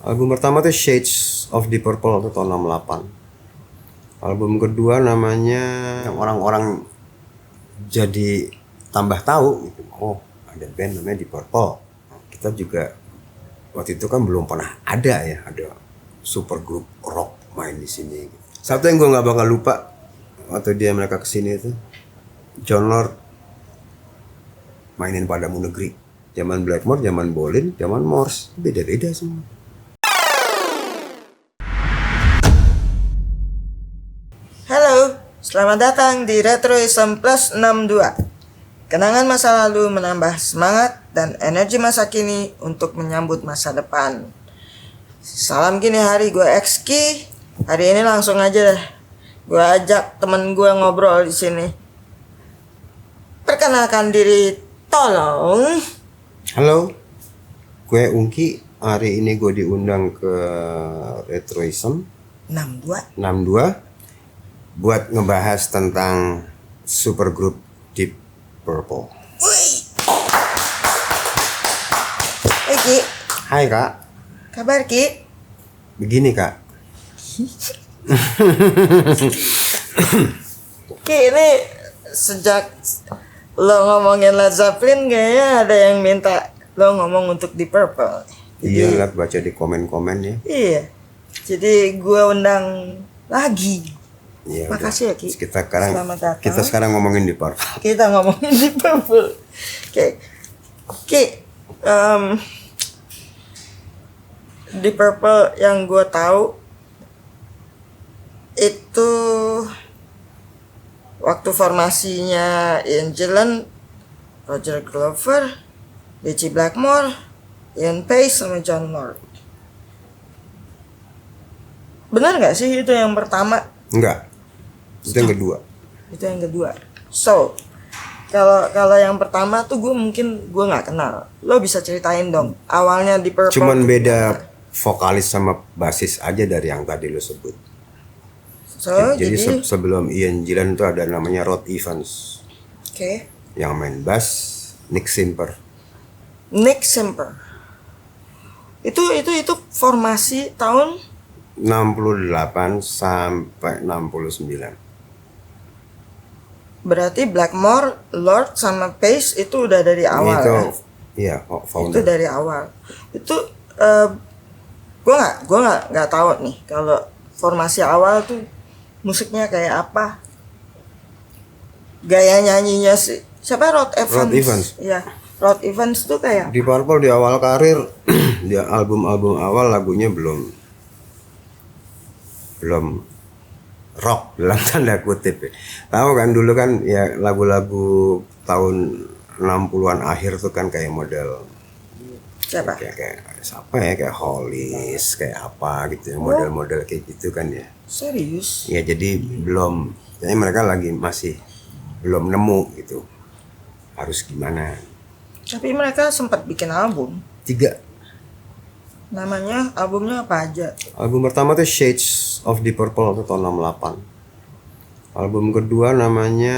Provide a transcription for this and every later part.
Album pertama tuh Shades of the Purple itu tahun 68. Album kedua namanya yang orang-orang jadi tambah tahu gitu. Oh, ada band namanya Deep Purple. Kita juga waktu itu kan belum pernah ada ya, ada super grup rock main di sini. Satu yang gue nggak bakal lupa waktu mereka kesini itu, Jon Lord mainin Padamu Negeri. Zaman Blackmore, zaman Bolin, zaman Morse, beda-beda semua. Halo, selamat datang di Retroism Plus 62. Kenangan masa lalu menambah semangat dan energi masa kini untuk menyambut masa depan. Salam gini hari, gue Xki. Hari ini langsung aja deh. Gue ajak temen gue ngobrol di sini. Perkenalkan diri, tolong. Halo, gue Ungki. Hari ini gue diundang ke Retroism 62 buat ngebahas tentang supergroup Deep Purple. Wih. Hey Ki. Hai Kak. Kabar Ki? Begini Kak. Ki, ini sejak lo ngomongin Led Zeppelin kayaknya ada yang minta lo ngomong untuk Deep Purple. Iya, lihat baca di komen-komen ya. Iya. Jadi gue undang lagi. Ya, makasih ya Ki. Selamat datang. Kita sekarang ngomongin Deep Purple. Kita ngomongin Deep Purple. Ki, Deep Purple yang gue tahu itu waktu formasinya Ian Gillan, Roger Glover, Ritchie Blackmore, Ian Paice sama Jon Lord. Benar nggak sih itu yang pertama? Enggak. Itu yang kedua. Itu yang kedua. So, kalau yang pertama tuh gue nggak kenal. Lo bisa ceritain dong awalnya Deep Purple. Cuman beda vokalis sama basis aja dari yang tadi lo sebut. So, jadi sebelum Ian Gillan tuh ada namanya Rod Evans. Oke. Yang main bass Nick Simper. Itu formasi tahun 68 sampai 69. Berarti Blackmore, Lord sama Paice itu udah dari awal. Itu, ya? Iya, founder. Itu dari awal. Itu gue nggak tahu nih kalau formasi awal tuh musiknya kayak apa. Gaya nyanyinya sih. Siapa? Rod Evans. Iya. Rod Evans tuh kayak Deep Purple di awal karir, di album-album awal lagunya belum rock dalam tanda kutip ya. Tahu kan dulu kan ya lagu-lagu tahun 60-an akhir tuh kan kayak model siapa? Kayak siapa ya, kayak Hollis, kayak apa gitu ya, model-model kayak gitu kan ya. Serius? Ya jadi kayaknya mereka masih belum nemu gitu. Harus gimana. Tapi mereka sempat bikin album. 3. Namanya albumnya apa aja? Album pertama tuh Shades of the Purple itu tahun 68. Album kedua namanya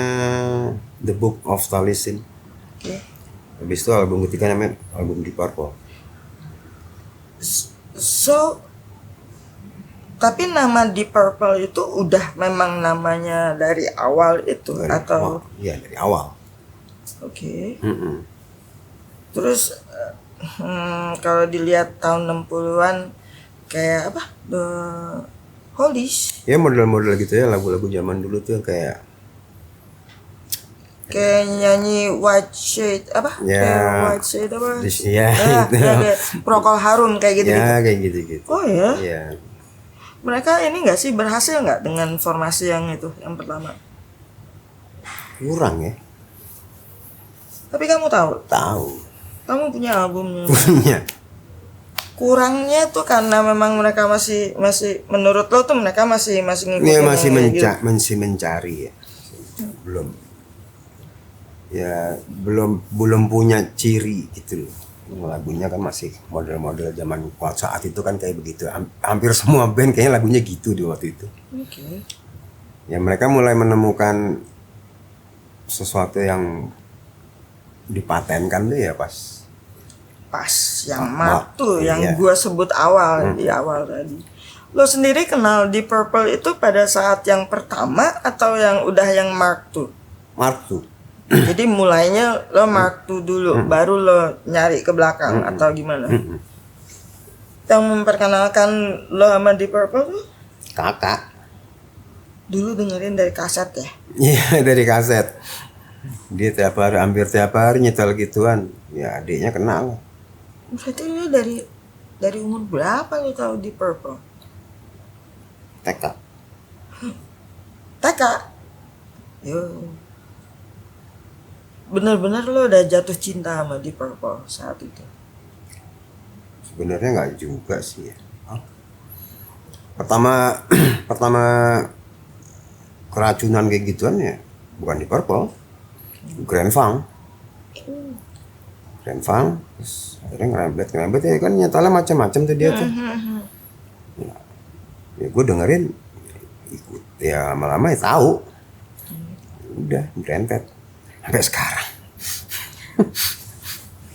The Book of Taliesin. Oke. Habis itu album ketiga namanya album Deep Purple. So, tapi nama Deep Purple itu udah memang namanya dari awal itu atau? Iya, dari awal. Oke. Terus kalau dilihat tahun 60-an kayak apa? The Hollies. Ya model-model gitu ya, lagu-lagu zaman dulu tuh kayak nyanyi White Shade apa? Ya. Kayak White Shade apa? Iya, gitu. Kayak Procol Harum kayak gitu. Ya, kayak gitu-gitu. Oh ya? Iya. Mereka ini nggak sih berhasil nggak dengan formasi yang itu yang pertama? Kurang ya. Tapi kamu tahu? Tahu. Kamu punya albumnya? Punya. Kurangnya tuh karena memang mereka masih menurut lo tuh mereka masih ngikutin. Iya, masih mencari ya. Belum. Ya, belum punya ciri gitu loh. Lagunya kan masih model-model zaman saat itu kan kayak begitu. Hampir semua band kayaknya lagunya gitu di waktu itu. Oke. Ya mereka mulai menemukan sesuatu yang dipatenkan tuh ya pas yang Mark II yang iya. gua sebut awal di awal tadi. Lo sendiri kenal Deep Purple itu pada saat yang pertama atau yang udah yang Mark II? Mark II. Jadi mulainya lo Mark II dulu, baru lo nyari ke belakang atau gimana? Yang memperkenalkan lo sama Deep Purple tuh Kakak. dulu dengerin dari kaset ya? Iya, dari kaset. Dia hampir tiap hari nyetel gituan. Ya adiknya kenal. Berarti lo dari umur berapa lo tahu Deep Purple? TK. TK? Yo. Bener-bener lo udah jatuh cinta sama Deep Purple saat itu? Sebenarnya nggak juga sih ya. Pertama pertama keracunan kayak gituan ya bukan di Purple, Grand Funk. Grand Funk, terus akhirnya ngerembet ya kan nyetelnya macam-macam tuh dia tuh. Ya gue dengerin, ikut ya lama-lama ya tahu. Udah berentet sampai sekarang.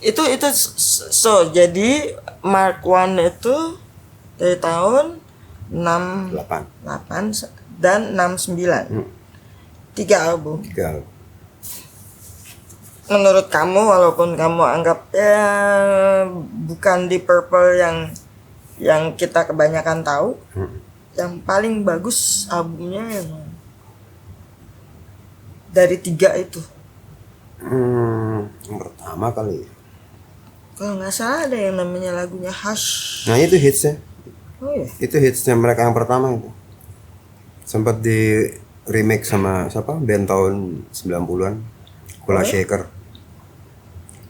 Itu so jadi Mark I itu dari tahun 68 dan 69. 3 album. 3 album. Menurut kamu, walaupun kamu anggap ya bukan Deep Purple yang kita kebanyakan tahu, yang paling bagus albumnya yang dari 3 itu? Yang pertama kali ya. Kalau nggak salah ada yang namanya lagunya Hush. Nah itu hitsnya. Oh ya. Itu hitsnya mereka yang pertama itu. Sempat di remake sama siapa? Band tahun 90-an. Kula Shaker.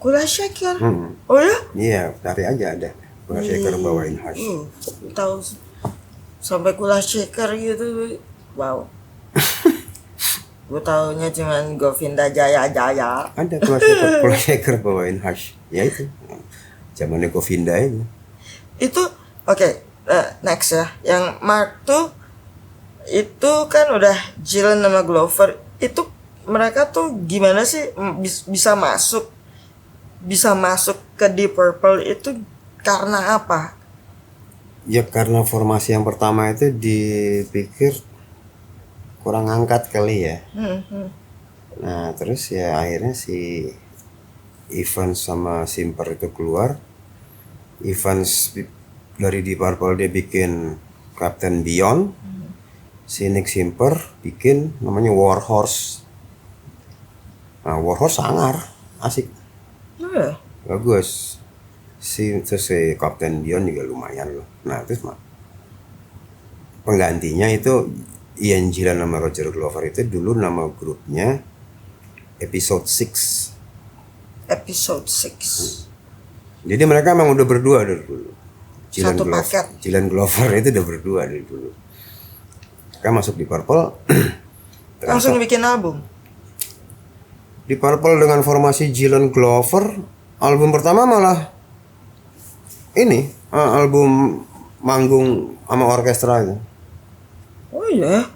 Kula Shaker. Oh ya? Iya, cari aja ada. Kula Shaker bawain Hush. Tahu sampai Kula Shaker gitu. Wow. Gue taunya cuman Govinda Jaya. Ada Kula Shaker bawain Hush. Ya itu. Zamannya Govinda itu. Itu oke. Next ya. Yang Mark II itu kan udah Gillan sama Glover. Itu mereka tuh gimana sih bisa masuk ke Deep Purple itu karena apa? Ya karena formasi yang pertama itu dipikir kurang angkat kali ya. Nah terus ya akhirnya si Evans sama Simper itu keluar. Evans dari Deep Purple dia bikin Captain Beyond. Si Nick Simper bikin namanya Warhorse. Nah Warhorse sangar, asik, bagus. Terus si Captain Beyond juga lumayan loh. Nah terus penggantinya itu Ian Gillan sama Roger Glover itu dulu nama grupnya Episode 6. Episode 6. Jadi mereka emang udah berdua dari dulu. Satu paket. Gillan Glover itu udah berdua dari dulu. Mereka masuk di Purple. Langsung bikin album. Di Purple dengan formasi Gillan Glover, album pertama malah ini album manggung sama orkestra itu. Oh iya.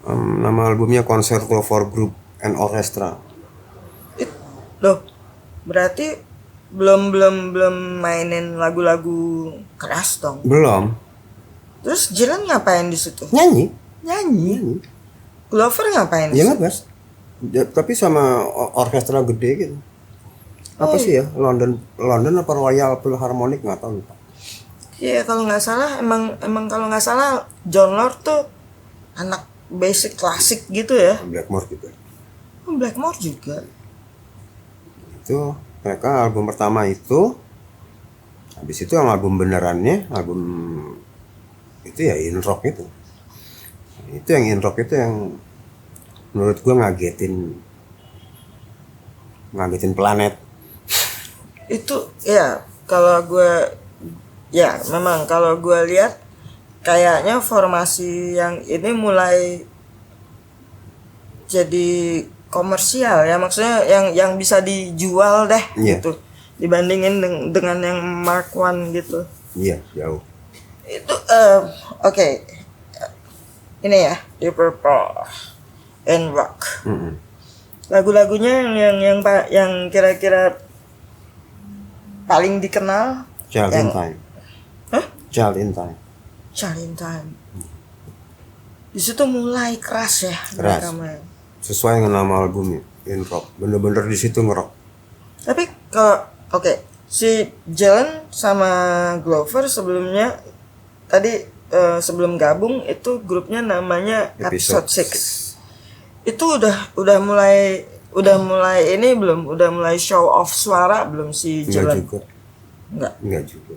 Nama albumnya Concerto for Group and Orchestra. Loh, berarti belum mainin lagu-lagu keras dong. Belum. Terus Gillan ngapain di situ? Nyanyi. Glover ngapain? Ya nggak Bas. Tapi sama orkestra gede gitu. Apa sih ya? London apa Royal Philharmonic nggak tahu lupa. Iya, kalau nggak salah emang kalau nggak salah John Lord tuh anak basic klasik gitu ya. Blackmore juga. Blackmore juga. Itu mereka album pertama itu. Habis itu yang album benerannya, album itu ya In Rock itu. Itu yang In Rock itu yang menurut gua ngagetin planet. Itu ya memang kalau gue lihat kayaknya formasi yang ini mulai jadi komersial ya, maksudnya yang bisa dijual deh gitu dibandingin dengan yang Mark I gitu. Iya, jauh. Itu oke. Ini ya Deep Purple and Rock. Lagu-lagunya yang kira-kira paling dikenal Child in Yang- Time. Hah? Child in Time. Child in Time. Di situ mulai keras ya Keras. mereka main. Sesuai dengan nama albumnya, In Rock. Bener-bener di situ ngerok. Tapi kalau si Jalen sama Glover sebelumnya tadi sebelum gabung itu grupnya namanya Episode 6. Itu udah mulai ini belum? Udah mulai show off suara belum si Enggak Jalen? juga. Enggak juga.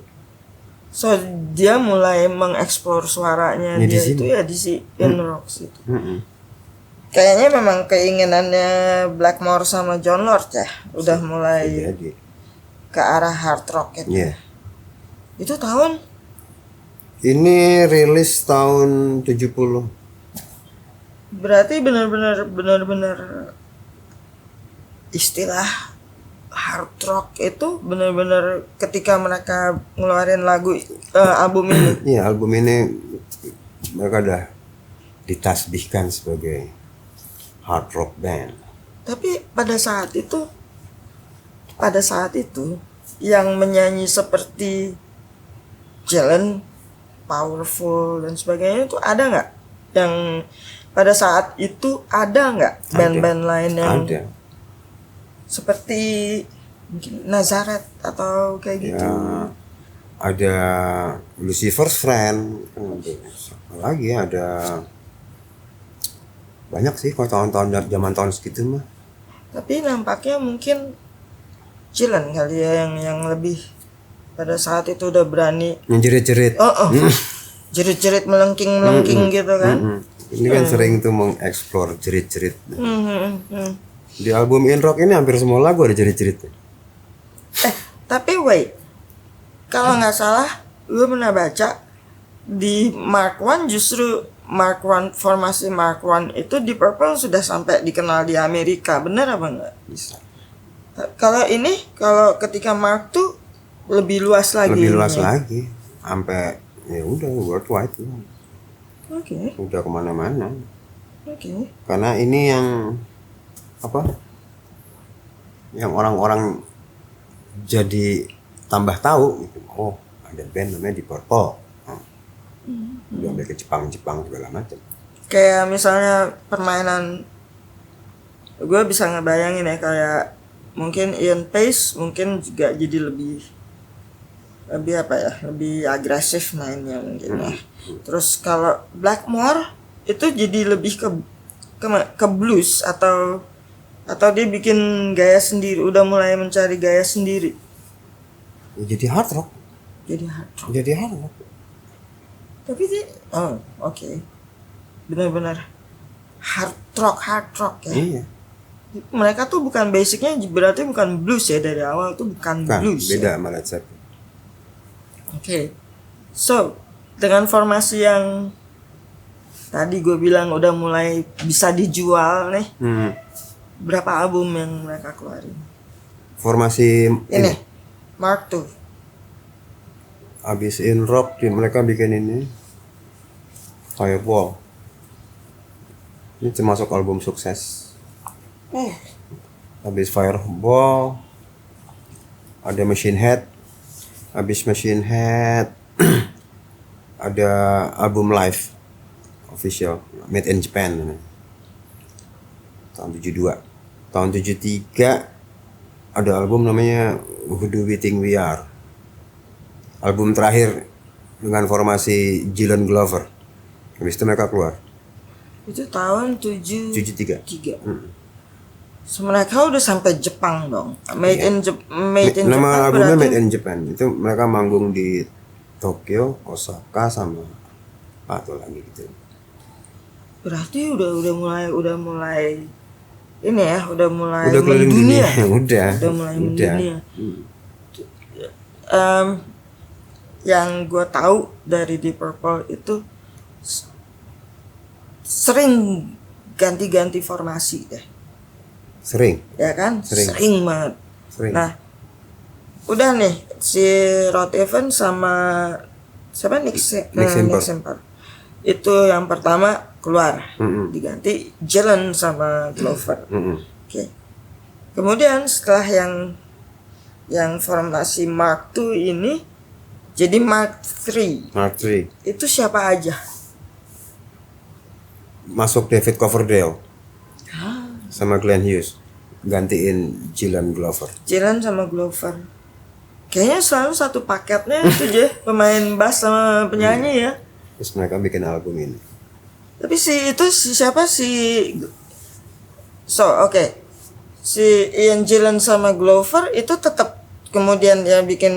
So dia mulai mengeksplor suaranya Ya, di dia sini. itu ya di si In Rocks itu. Mm-mm. Kayaknya memang keinginannya Blackmore sama John Lord ya udah mulai Jadi, ke arah hard rock gitu. iya. Itu tahun Ini rilis tahun 70. berarti benar-benar istilah hard rock itu benar-benar ketika mereka ngeluarin lagu album ini. Iya, album ini mereka udah ditasbihkan sebagai hard rock band. Tapi pada saat itu yang menyanyi seperti Jalen, Powerful dan sebagainya itu ada nggak? Yang pada saat itu ada nggak band-band lain yang Ada. seperti mungkin Nazareth atau kayak gitu? Ya, ada Lucifer's Friend. Apa lagi ya, ada banyak sih kalau tahun-tahun zaman tahun segitu mah. Tapi nampaknya mungkin Jalen kali ya yang lebih pada saat itu udah berani Yang jerit-jerit. jerit-jerit melengking gitu kan. Mm-mm. Ini kan sering tuh mengeksplor jerit-jerit. Hmm. Di album In Rock ini hampir semua lagu ada jerit-jeritnya. Tapi wait, kalau nggak salah gue pernah baca di Mark One, justru Mark One, formasi Mark One itu di Purple sudah sampai dikenal di Amerika, bener apa enggak? Bisa. Kalau ketika Mark tuh lebih luas lagi. Lebih luas ininya. lagi. Sampai ya udah worldwide tuh. Oke. Udah kemana-mana. Karena ini yang apa? Yang orang-orang jadi tambah tahu gitu. Oh, ada band namanya Deep Purple. Udah sampai ke Jepang segala macam. Kayak misalnya permainan, gue bisa ngebayangin ya kayak mungkin Ian Pace mungkin juga jadi lebih apa ya, lebih agresif mainnya mungkin ya. Terus kalau Blackmore itu jadi lebih ke blues atau dia bikin gaya sendiri, udah mulai mencari gaya sendiri. Ya, jadi hard rock. Jadi hard rock. Tapi dia oke. Benar-benar hard rock ya. Iya. Mereka tuh bukan basicnya berarti bukan blues ya, dari awal tuh bukan Kan blues. beda Ya? sama Led Zeppelin. Oke. So, dengan formasi yang tadi gue bilang udah mulai bisa dijual nih, berapa album yang mereka keluarin? Formasi Ini Mark II. Abis In Rock mereka bikin ini Fireball. Ini termasuk album sukses. Habis Fireball ada Machine Head. Habis Machine Head ada album live official Made in Japan namanya. Tahun 72. Tahun 73 ada album namanya Who Do We Think We Are. Album terakhir dengan formasi Jalen Glover. Habis itu mereka keluar. Itu tahun 73. 73. So, mereka udah sampai Jepang dong. Made in Nama Japan albumnya berarti. Made in Japan. Itu mereka manggung di Tokyo, Osaka sama atau lagi gitu. Berarti udah mulai ini ya, udah mulai Udah keliling dunia. Udah mulai mendunia. Yang gue tahu dari Deep Purple itu sering ganti-ganti formasi deh. Sering. Ya kan? Sering banget. Sering. Nah, udah nih si Rod Evans sama siapa Nick Simper. Itu yang pertama keluar. Diganti Jalen sama Glover. Oke. Kemudian setelah yang formasi Mark II ini Jadi Mark III Mark III. itu siapa aja? Masuk David Coverdale sama Glenn Hughes, gantiin Gillan Glover. Gillan sama Glover. Kayaknya selalu satu paketnya itu aja, pemain bass sama penyanyi ya. Terus mereka bikin album ini. Tapi siapa si Ian Gillan sama Glover itu tetap kemudian dia bikin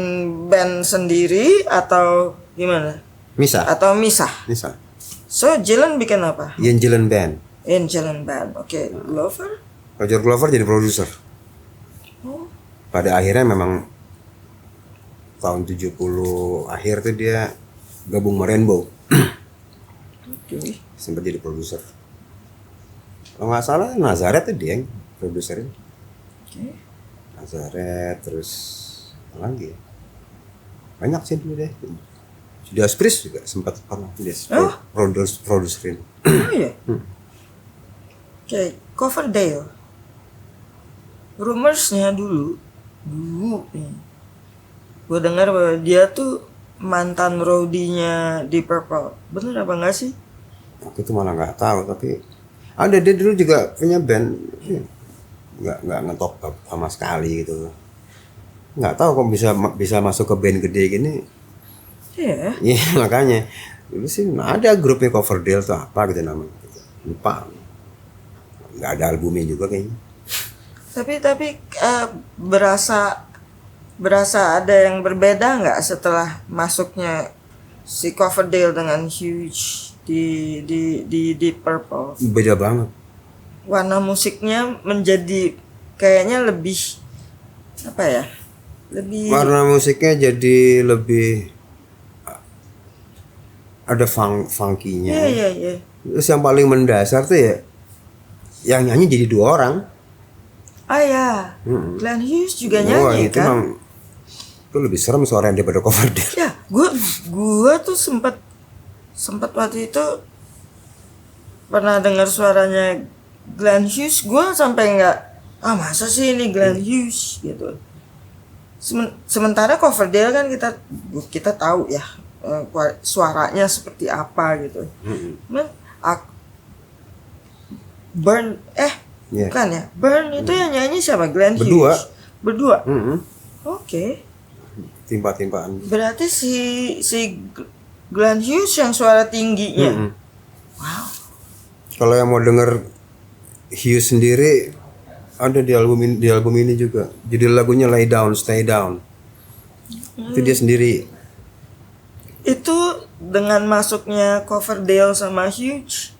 band sendiri atau gimana? Misah. Atau misah? Misah. So Gillan bikin apa? Ian Gillan Band. Ian Gillan Band. Oke. Glover? Roger Glover jadi produser. Oh. Pada akhirnya memang tahun 70 akhir tuh dia gabung sama Rainbow. Oke. Sempat jadi produser. Kalau nggak salah Nazareth tuh dia yang produsernya. Oke. Nazareth terus apa lagi ya? Banyak sih dulu deh. Judas Priest juga sempat pernah dia produserin. Oh iya. Oke, Coverdale. Rumorsnya dulu nih. Gue dengar bahwa dia tuh mantan roadie-nya Deep Purple. Bener apa enggak sih? Aku tuh malah nggak tahu, tapi ada dia dulu juga punya band, nggak ngetop sama sekali gitu. Nggak tahu kok bisa masuk ke band gede gini. Iya. Iya makanya dulu sih ada grupnya Coverdale tuh apa gitu namanya, lupa. Nggak ada albumnya juga kayaknya. Tapi berasa ada yang berbeda nggak setelah masuknya si Coverdale dengan Hughes di Deep Purple? Beda banget. Warna musiknya menjadi kayaknya lebih apa ya? Lebih Warna musiknya jadi lebih ada funky-nya. Iya. Terus yang paling mendasar tuh ya yang nyanyi jadi 2 orang. Ah ya, Glenn Hughes juga nyanyi itu kan? Itu lebih serem suaranya daripada Coverdale. Ya, gua tuh sempat waktu itu pernah dengar suaranya Glenn Hughes, gua sampai nggak, masa sih ini Glenn Hughes gitu. Sementara Coverdale kan kita tahu ya suaranya seperti apa gitu. Burn bukan ya? Burn itu yang nyanyi siapa? Glenn Hughes. Berdua. Oke. Timpa-timpaan. Berarti si Glenn Hughes yang suara tingginya. Wow. Kalau yang mau denger Hughes sendiri ada di album ini juga. Jadi lagunya Lay Down, Stay Down. Itu dia sendiri. Itu dengan masuknya Coverdale sama Hughes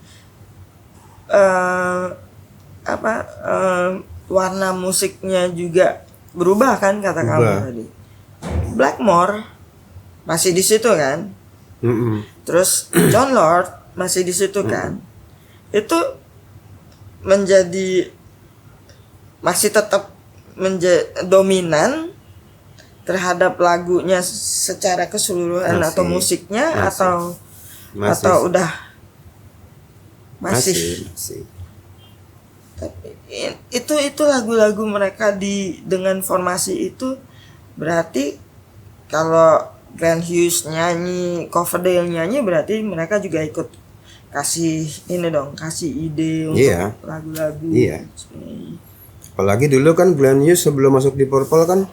warna musiknya juga berubah kan kata kamu tadi. Blackmore masih di situ kan? Terus John Lord masih di situ kan? Itu masih tetap dominan terhadap lagunya secara keseluruhan atau musiknya atau udah masih. Tapi itu lagu-lagu mereka dengan formasi itu berarti kalau Glenn Hughes nyanyi, Coverdale nyanyi berarti mereka juga ikut kasih ide untuk lagu-lagu. Iya. Apalagi dulu kan Glenn Hughes sebelum masuk di Purple kan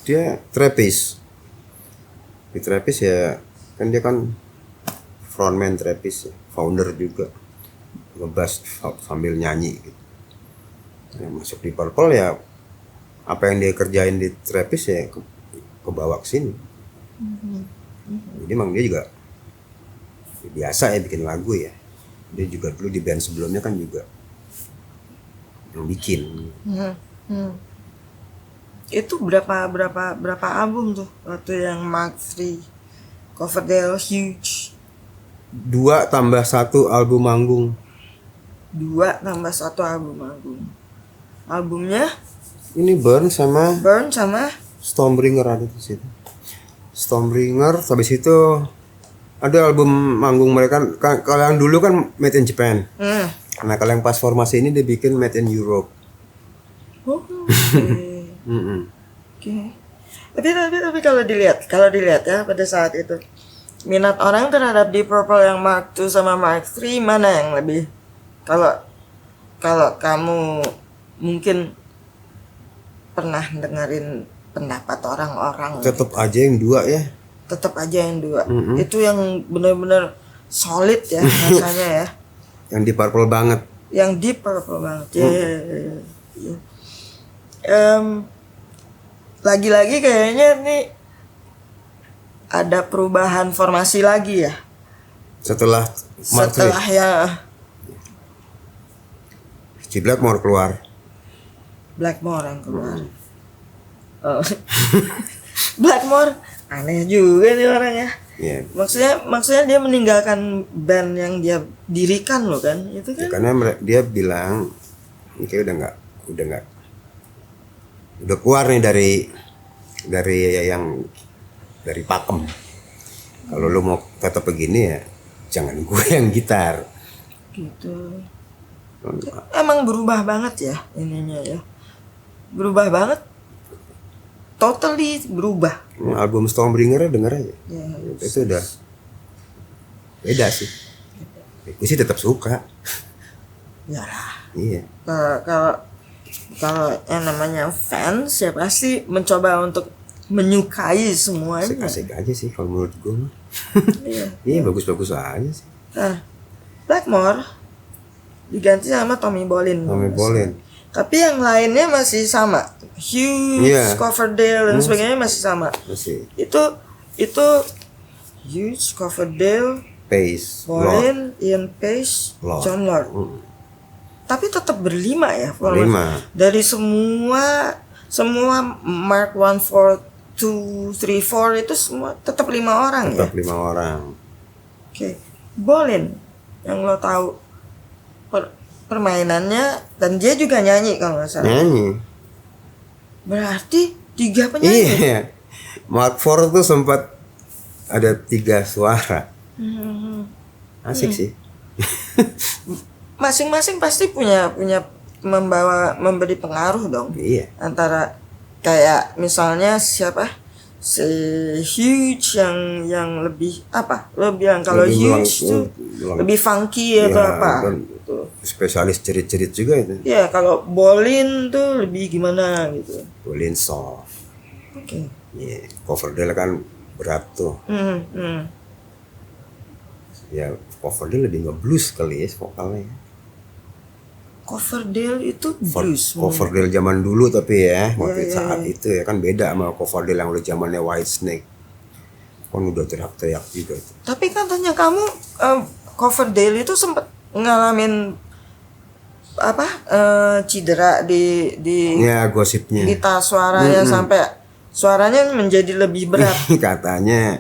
dia Trapeze. Di Trapeze ya kan dia kan frontman Trapeze, founder juga, ngebass sambil nyanyi gitu. Ya, masuk di Purple ya apa yang dia kerjain di Trapeze ya kebawa ke sini. Jadi emang dia juga biasa ya bikin lagu ya. Dia juga dulu di band sebelumnya kan juga yang bikin. Itu berapa album tuh waktu yang Mark III, Coverdale, Hughes? 2 tambah 1 album manggung. 2 tambah 1 album manggung. Albumnya? Ini Burn sama Stormbringer ada di situ. Stormbringer, habis itu ada album manggung mereka kan, kalau yang dulu kan Made in Japan. Nah kalau yang pas formasi ini dia bikin Made in Europe. Oke. Tapi kalau dilihat ya pada saat itu minat orang terhadap Deep Purple yang Mark II sama Mark III mana yang lebih, kalau kamu mungkin pernah dengerin pendapat orang-orang, Tetap aja yang dua ya. tetap aja yang dua. Itu yang benar-benar solid ya rasanya ya. Yang Deep Purple banget. Yang Deep Purple banget. Ya. Lagi-lagi kayaknya nih ada perubahan formasi lagi ya. Setelah Mark III. Setelah ya Si Blackmore keluar. Blackmore yang keluar. Oh. Blackmore aneh juga nih orang ya. Iya. Maksudnya dia meninggalkan band yang dia dirikan loh kan. Itu Ya, kan. karena dia bilang ini kayak udah keluar nih dari pakem. Kalau lu mau tetap begini ya jangan gue yang gitar. Gitu. Emang berubah banget ya ininya ya. Berubah banget. Totally berubah. Album Stormbringer denger aja. Ya. Itu udah beda sih. Gue sih tetap suka. Ya lah. Iya. Kalau yang namanya fans ya pasti mencoba untuk menyukai semuanya. Asik-asik aja sih kalau menurut gue. Iya. Iya bagus-bagus aja sih. Nah, Blackmore diganti sama Tommy Bolin. Tommy Bolin. Tapi yang lainnya masih sama. Hughes, Iya. Coverdale dan sebagainya masih sama. Masih Itu Hughes, Coverdale, Pace, Lord. Bolin, Ian Pace, Lord. John Lord. Tapi tetap berlima ya. Berlima. Dari semua Mark 1, 4, 2, 3, 4 itu semua tetap 5 orang ya. Tetap 5 orang. Oke. Bolin yang lo tahu permainannya dan dia juga nyanyi kalau nggak salah. Nyanyi. Berarti 3 penyanyi. Iya. Mark IV tuh sempat ada 3 suara. Asik sih. Masing-masing pasti punya memberi pengaruh dong. Iya. Antara kayak misalnya siapa? Si Hughes yang lebih apa? Lo bilang kalau Lebih Hughes tuh melang- lebih funky atau Ya, apa? dan Gitu. spesialis cerit-cerit juga itu. Ya, kalau Bolin tuh lebih gimana gitu. Bolin soft. Oke. Iya. Coverdale kan berat tuh. Ya Coverdale lebih nge-blues kali ya vokalnya. Coverdale itu blues. Coverdale zaman dulu tapi ya waktu Iya, saat itu ya kan beda sama Coverdale yang udah zamannya Whitesnake. Kan udah teriak-teriak juga itu. Tapi katanya kamu Coverdale itu sempat ngalamin apa cedera di Ya gosipnya. gitar suaranya sampai suaranya menjadi lebih berat. katanya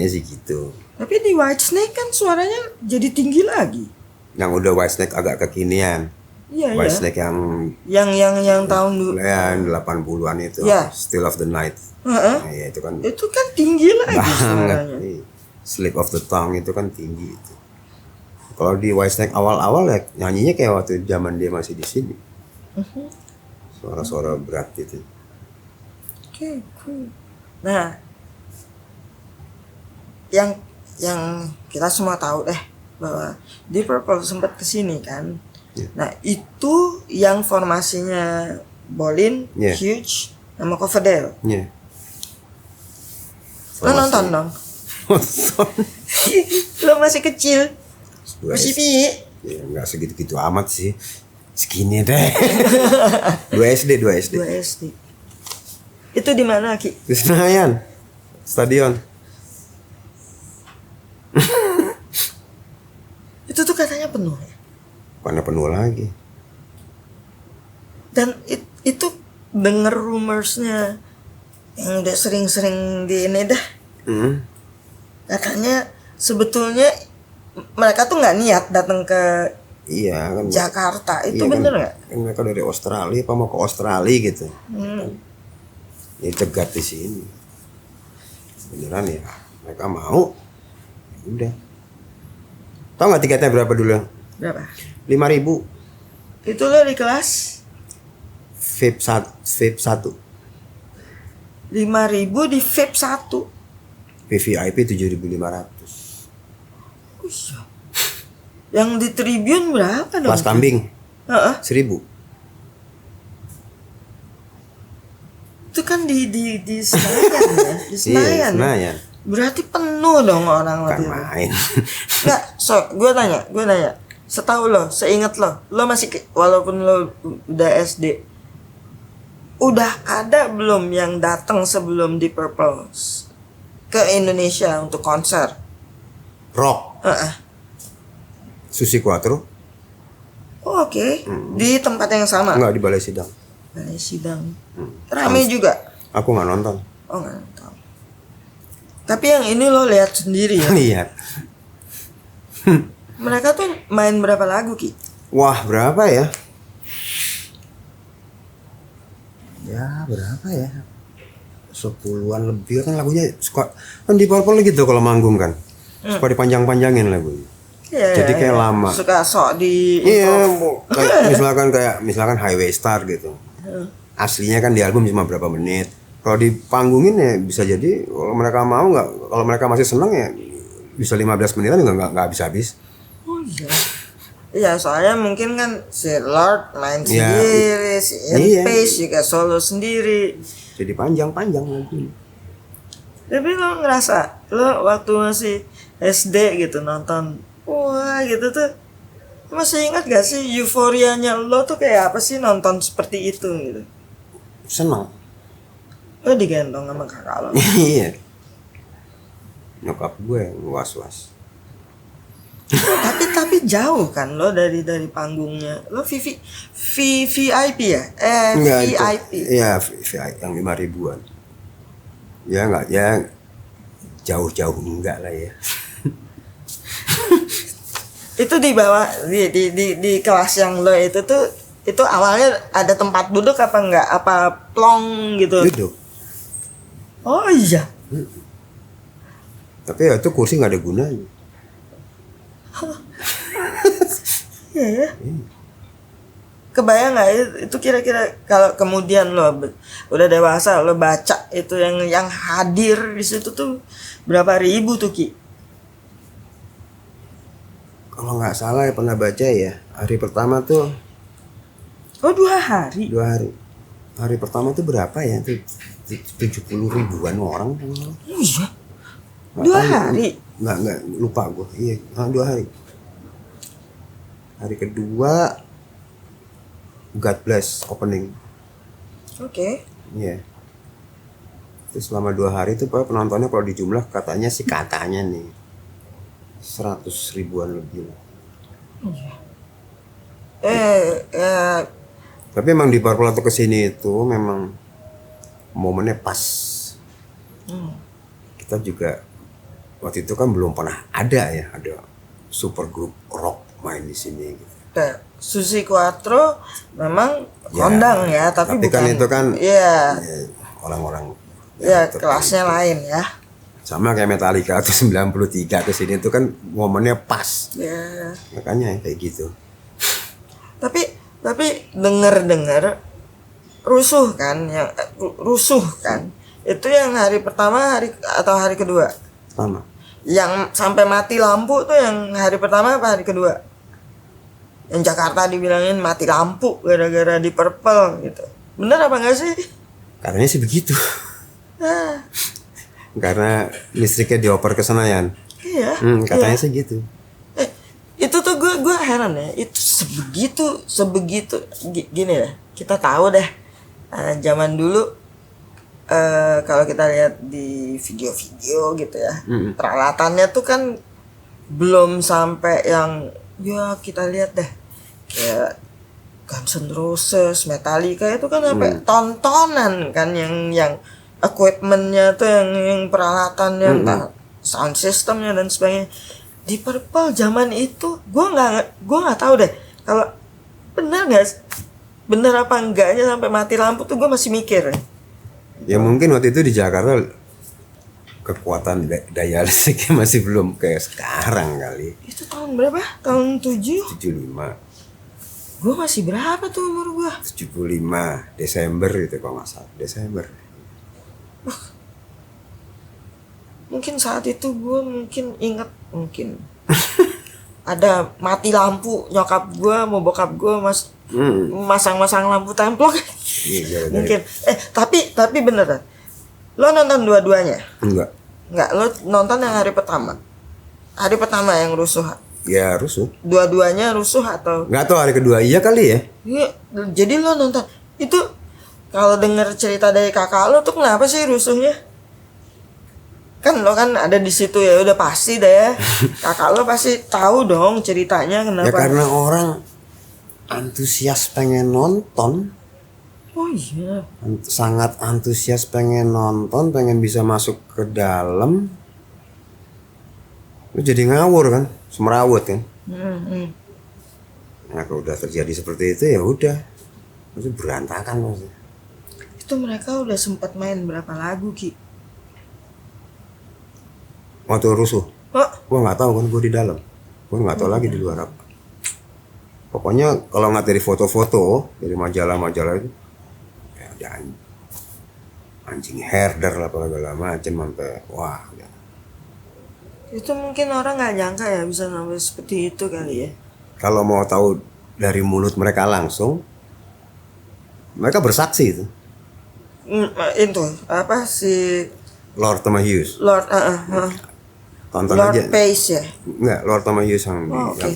sih gitu. Tapi di Whitesnake kan suaranya jadi tinggi lagi. Yang udah Whitesnake agak kekinian. Iya ya. Whitesnake Yang tahun dulu. ya 80-an itu. Ya. Still of the Night. Heeh. Nah, ya, itu kan Itu kan tinggi lagi banget. suaranya. Iya. Slip of the Tongue itu kan tinggi itu. Kalau di Whitesnake awal-awal ya nyanyinya kayak waktu zaman dia masih di sini. Suara-suara berat gitu. Oke, cool. Nah, yang kita semua tahu deh bahwa Deep Purple sempat kesini kan. Yeah. Nah, itu yang formasinya Bolin, Yeah. Hughes, sama Coverdale. Iya. Lo nonton dong. Lo masih kecil. Masih piye? Ya nggak segitu-gitu amat sih. Segini deh. 2 SD. 2 SD. Itu di mana, Ki? Di Senayan. Stadion. Itu tuh katanya penuh ya. Mana penuh lagi. Dan itu denger rumorsnya yang udah sering-sering di ini dah. Katanya sebetulnya mereka tuh nggak niat datang ke Iya kan. Jakarta. Itu Iya, bener kan, nggak? kan mereka dari Australia apa mau ke Australia gitu. Ya cegat di sini. Beneran ya. Mereka mau. Ya udah. Tahu nggak tiketnya berapa dulu? Berapa? 5.000. Itu lo di kelas VIP 1. 5.000 5.000 di VIP 1. VVIP 7.500. Wih, yang di Tribun berapa dong? Kelas kambing Heeh. 1.000. Itu kan di Senayan ya, di Senayan. Iya, ya? Senayan. Berarti penuh dong orang Kan waktu itu. main. Enggak, gue nanya. Setahu lo, seingat lo masih walaupun lo udah SD, udah ada belum yang datang sebelum Deep Purple ke Indonesia untuk konser? Rock. Heeh. Susi Quatro. Oh, oke. Di tempat yang sama. Enggak, di Balai Sidang. Balai Sidang. Rame juga. Aku nggak nonton. Oh, nggak tahu. Tapi yang ini lo lihat sendiri ya. Lihat. Mereka tuh main berapa lagu, Ki? Wah, berapa ya? Ya, berapa ya? 10-an lebih kan lagunya suka kan di Purple gitu kalau manggung kan. Suka dipanjang-panjangin lagunya. Iya, Jadi iya, kayak iya. lama. Suka sok di Iya, kayak misalkan Highway Star gitu. Aslinya kan di album cuma berapa menit. Kalau dipanggungin ya bisa jadi kalau mereka mau nggak, kalau mereka masih seneng ya bisa 15 menitan juga nggak habis-habis. Oh iya. Iya, soalnya mungkin kan si Lord main Iya. sendiri, si Iya. Pace juga solo sendiri. Jadi panjang-panjang lagunya. Tapi lo ngerasa lo waktu masih SD gitu nonton, wah gitu tuh, masih ingat gak sih euforianya lo tuh kayak apa sih nonton seperti itu gitu? Seneng. Lo digendong sama kakak lo. Iya. Nyokap gue yang was-was. tapi jauh kan lo dari panggungnya. Lo VIP ya? Enggak, VIP. Iya, VIP yang 5.000-an. Ya enggak, ya jauh-jauh enggak lah ya. Itu di bawah di kelas yang lo itu tuh, itu awalnya ada tempat duduk apa enggak? Apa plong gitu? Duduk. Oh iya. Tapi ya itu kursi nggak ada gunanya. Iya ya. Kebayang nggak itu kira-kira kalau kemudian lo udah dewasa lo baca itu yang hadir di situ tuh berapa ribu tuh, Ki? Kalau nggak salah ya pernah baca ya, hari pertama tuh Oh 2 hari. 2 hari. Hari pertama tuh berapa ya? Itu 70.000-an orang. Oh iya. Nggak 2 tahu. hari. Nggak lupa gue. Iya, 2 hari. Hari kedua God Bless opening. Oke. Iya. Terus selama 2 hari itu penontonnya kalau dijumlah katanya sih katanya nih 100 ribuan lebih lah. Tapi emang di Purple atau kesini itu memang momennya pas. Kita juga waktu itu kan belum pernah ada ya, ada super grup rock main di sini gitu. Susi Quatro memang Ya, kondang ya, tapi bukan. kan itu kan Iya. ya, orang-orang Ya, tertentu. kelasnya lain ya. Sama kayak Metallica atau 93 ke sini itu kan momennya pas. Ya. Makanya kayak gitu. Tapi dengar rusuh kan, itu yang hari pertama atau hari kedua? Sama. Yang sampai mati lampu tuh yang hari pertama apa hari kedua? Yang Jakarta dibilangin mati lampu gara-gara di Purple gitu. Bener apa enggak sih? Katanya sih begitu. Ah, Karena listriknya dioper ke Senayan. iya. Katanya iya. sih gitu. Itu tuh gue heran ya, itu sebegitu gini ya, kita tahu deh zaman dulu kalau kita lihat di video-video gitu ya, peralatannya tuh kan belum sampai yang ya kita lihat deh kayak Guns N' Roses, Metallica itu kan sampai tontonan kan yang equipmentnya tuh yang peralatannya entah sound systemnya dan sebagainya. Di Purple zaman itu gue nggak tahu deh kalau bener apa enggaknya sampai mati lampu tuh gue masih mikir. Ya mungkin waktu itu di Jakarta kekuatan daya listriknya masih belum kayak sekarang kali. Itu tahun berapa? Tahun 7? 75. Gue masih berapa tuh umur gue? 75 Desember itu kalau nggak salah. Desember. Mungkin saat itu gue inget ada mati lampu, nyokap gue mau bokap gue masang lampu templok. Iya, Mungkin tapi beneran lo nonton dua-duanya? Enggak, lo nonton yang hari pertama yang rusuh? Ya rusuh. Dua-duanya rusuh atau Nggak tahu hari kedua iya kali ya. iya, jadi lo nonton itu. Kalau denger cerita dari kakak lo tuh kenapa sih rusuhnya? Kan lo kan ada di situ ya, udah pasti deh ya. Kakak lo pasti tahu dong ceritanya kenapa. Ya karena orang antusias pengen nonton. Oh iya. Sangat antusias pengen nonton, pengen bisa masuk ke dalam. Lu jadi ngawur kan, semerawut kan. Nah kalau udah terjadi seperti itu ya udah, itu berantakan maksudnya. Itu mereka udah sempat main berapa lagu Ki? Waktu rusuh, gua nggak tahu kan, gua di dalam, gua nggak tahu lagi di luar apa. Pokoknya kalau nggak dari foto-foto dari majalah-majalah itu, ya ada anjing herder lah segala macam sampai wah. Ya. Itu mungkin orang nggak nyangka ya bisa sampai seperti itu kali ya. Kalau mau tahu dari mulut mereka langsung, mereka bersaksi itu. Itu apa si Lord Thomas Hughes. Lord Tonton Lord aja. Pace ya. Enggak, Lord Thomas Hughes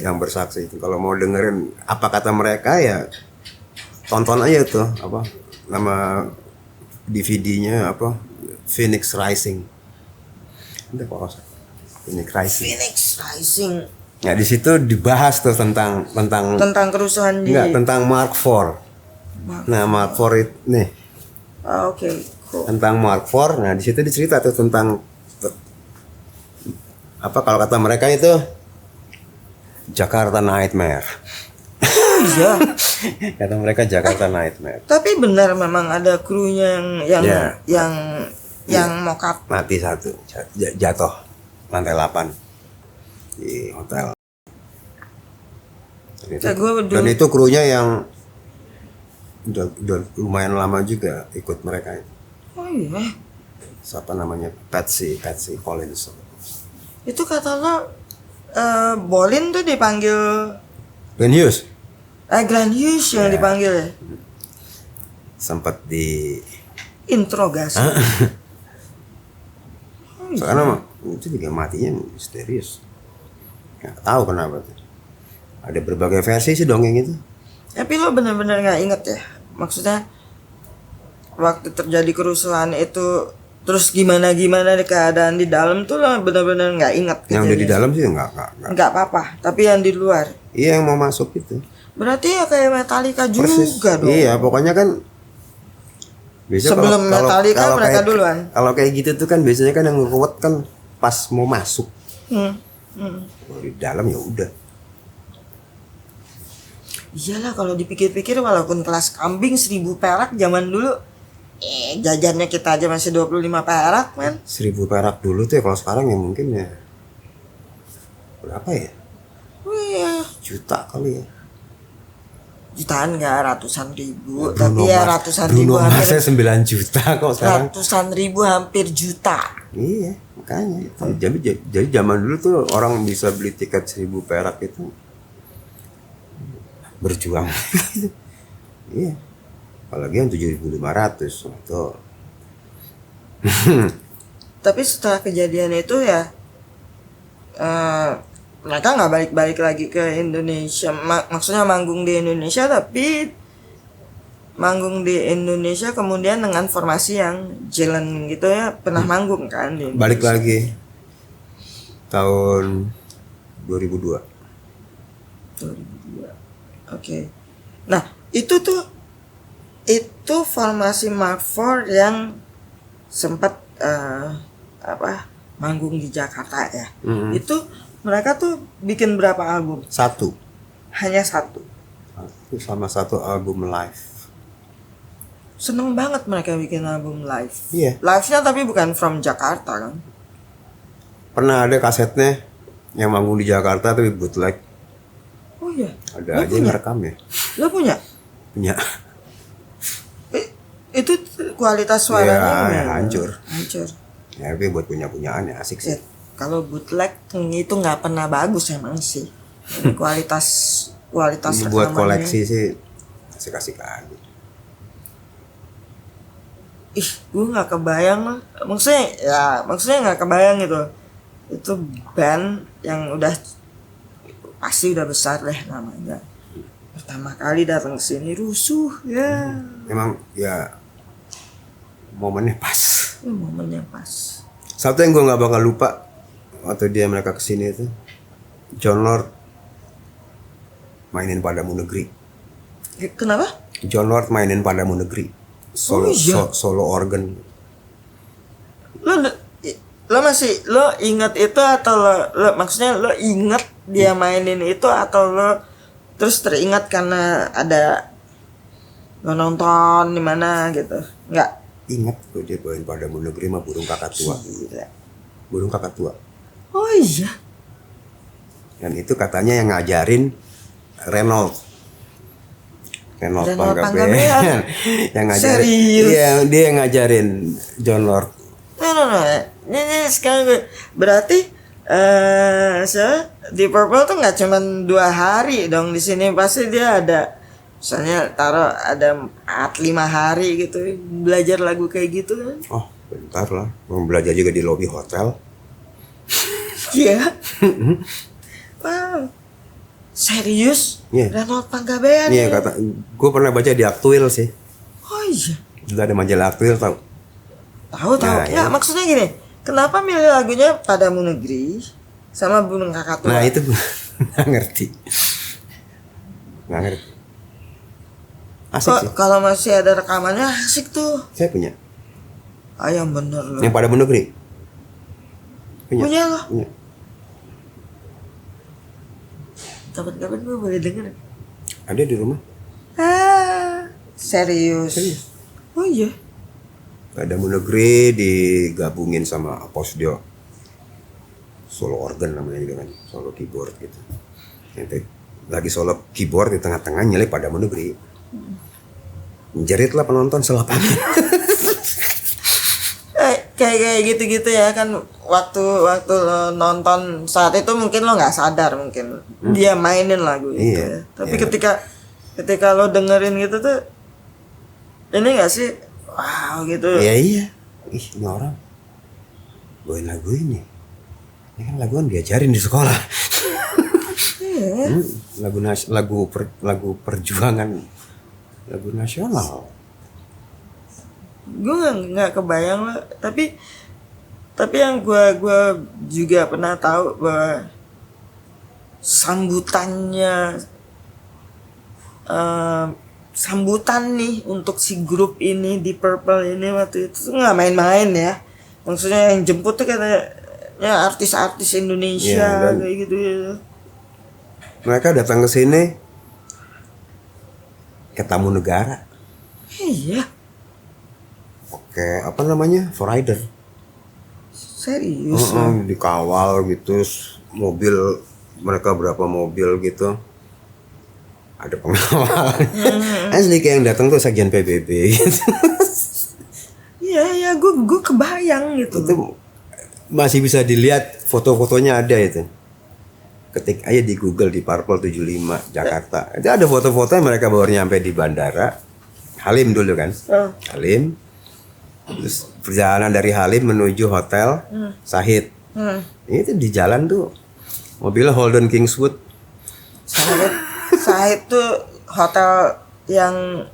yang bersaksi itu. Kalau mau dengerin apa kata mereka ya tonton aja tuh apa nama DVD-nya apa Phoenix Rising. Udah kok Phoenix Rising. Ya di situ dibahas tuh tentang kerusuhan di tentang Mark IV. Nah, Mark IV itu nih. Oke. Cool. Tentang Mark IV. Nah, di situ dicerita tuh tentang apa kalau kata mereka itu Jakarta Nightmare. Iya. Kata mereka Jakarta Nightmare. Tapi benar memang ada krunya yang mokap Mati satu, jatuh lantai 8 di hotel. Dan itu krunya yang udah lumayan lama juga ikut mereka. Oh iya. Siapa namanya? Patsy Collins. Itu kata lo Bolin tuh dipanggil Glenn Hughes. Glenn Hughes yang dipanggil ya. Sempat di interogasi. Karena itu juga matinya misterius. Nggak tahu kenapa tuh. Ada berbagai versi sih dongeng itu. Tapi lo benar-benar nggak inget ya? Maksudnya waktu terjadi kerusuhan itu terus gimana keadaan di dalam tuh lo benar-benar nggak inget. Yang udah di dalam sih nggak apa-apa. Tapi yang di luar. Iya yang mau masuk itu. Berarti ya kayak Metallica juga dong. Iya pokoknya kan. Sebelum Metallica mereka duluan. Kalau kayak gitu tuh kan biasanya kan yang ruwet kan pas mau masuk. Kalau di dalam ya udah. Iyalah kalau dipikir-pikir walaupun kelas kambing 1.000 perak zaman dulu jajannya kita aja masih 25 perak men. 1.000 perak dulu tuh ya, kalau sekarang ya mungkin ya berapa ya? Iya. Juta kali ya. Jutaan nggak, ratusan ribu. Tapi ya ratusan ribu hampir 9 juta kok sekarang. Ratusan ribu hampir juta. Iya makanya. Jadi zaman dulu tuh orang bisa beli tiket 1.000 perak itu berjuang. Iya. Apalagi yang 7.500 atau. Tapi setelah kejadian itu ya mereka nggak balik-balik lagi ke Indonesia. Maksudnya manggung di Indonesia, tapi manggung di Indonesia kemudian dengan formasi yang jalan gitu ya, pernah manggung kan di Indonesia. Balik lagi tahun 2002. Oke. Nah, itu formasi Mark IV yang sempat manggung di Jakarta ya. Itu mereka tuh bikin berapa album? Satu. Hanya satu. Sama satu album live. Seneng banget mereka bikin album live. Iya. Live-nya tapi bukan from Jakarta kan? Pernah ada kasetnya yang manggung di Jakarta tapi bootleg. Oh iya. Ada aja yang ngerekam ya. Lo punya? Punya. Itu kualitas suaranya ya hancur. Ya, tapi buat punyaan ya asik sih. Ya, kalau bootleg itu nggak pernah bagus emang sih. Kualitas Ini buat rekamannya. koleksi sih asik-asik aja. Ih, gue nggak kebayang lah. Maksudnya nggak kebayang gitu. Itu band yang udah pasti udah besar deh namanya. Pertama kali datang ke sini rusuh ya. Emang ya momennya pas. Momennya pas. Satu yang gue nggak bakal lupa waktu mereka kesini itu, Jon Lord mainin Padamu Negeri. Kenapa? Jon Lord mainin Padamu Negeri. Solo, Oh, iya. solo organ. Lo masih lo ingat itu atau lo maksudnya lo ingat dia mainin itu atau lo terus teringat karena ada lo nonton di mana gitu? Enggak. Ingat tuh dia bawain Padamu Negeri mah burung kakak tua. Gila. Burung kakak tua. Oh iya. Dan itu katanya yang ngajarin Reynold Reynold Panggabean. Panggabean. Yang ngajarin. Serius? Iya, dia yang ngajarin Jon Lord. No. Ini sekarang gue berarti di Purple tuh nggak cuma 2 hari dong di sini, pasti dia ada misalnya taruh ada 5 hari gitu belajar lagu kayak gitu kan. Oh, bentar lah. Mau belajar juga di lobi hotel. Iya. Wow. Serius? Iya. Reynold Panggabean. Iya, kata gue pernah baca di Aktuil sih. Oh iya. Dulu ada majalah Aktuil tau. Tahu. Nah, Ya, ya. maksudnya gini. Kenapa milih lagunya Padamu Negeri sama Burung Kakak Tua? Nah, itu gue nggak ngerti. Nggak ngerti. Asik sih. Kalau masih ada rekamannya asik tuh. Saya punya. Ah, yang bener loh. Yang Padamu Negeri. Punya lo. Punya. Kapan-kapan gue boleh denger. Ada di rumah. Serius. Oh iya. Padamu Negeri digabungin sama Aposdio. Solo organ namanya juga kan, solo keyboard gitu. Yang lagi solo keyboard di tengah-tengah nyelip Padamu Negeri. Menjerit lah penonton selapangan. Kayak gitu-gitu ya kan, waktu lo nonton saat itu mungkin lo nggak sadar mungkin dia mainin lagu itu. Iya, Tapi iya. ketika lo dengerin gitu tuh ini nggak sih, wow gitu. Iya. Ih, ini orang bawain lagu ini. Ini kan lagu kan diajarin di sekolah. Iya. Lagu perjuangan, lagu nasional. Gue nggak kebayang lah. Tapi yang gue juga pernah tahu bahwa sambutan nih untuk si grup ini di Purple ini waktu itu tuh nggak main-main ya. Maksudnya yang jemput tuh katanya artis-artis Indonesia Iya, dan kayak gitu ya. mereka datang ke sini ke tamu negara. Iya, Oke, apa namanya? Rider. serius. Dikawal gitu, mobil mereka berapa mobil gitu. Ada pengawal. Asli kayak yang datang tuh Sekjen PBB gitu. Iya, gue kebayang gitu. Itu masih bisa dilihat foto-fotonya ada itu. Ketik aja di Google di Purple 75 Jakarta. Itu ada foto-fotonya mereka baru nyampe di bandara Halim dulu kan. Oh. Halim. Terus perjalanan dari Halim menuju hotel Sahid. Itu di jalan tuh mobilnya Holden Kingswood. Sahid tuh hotel yang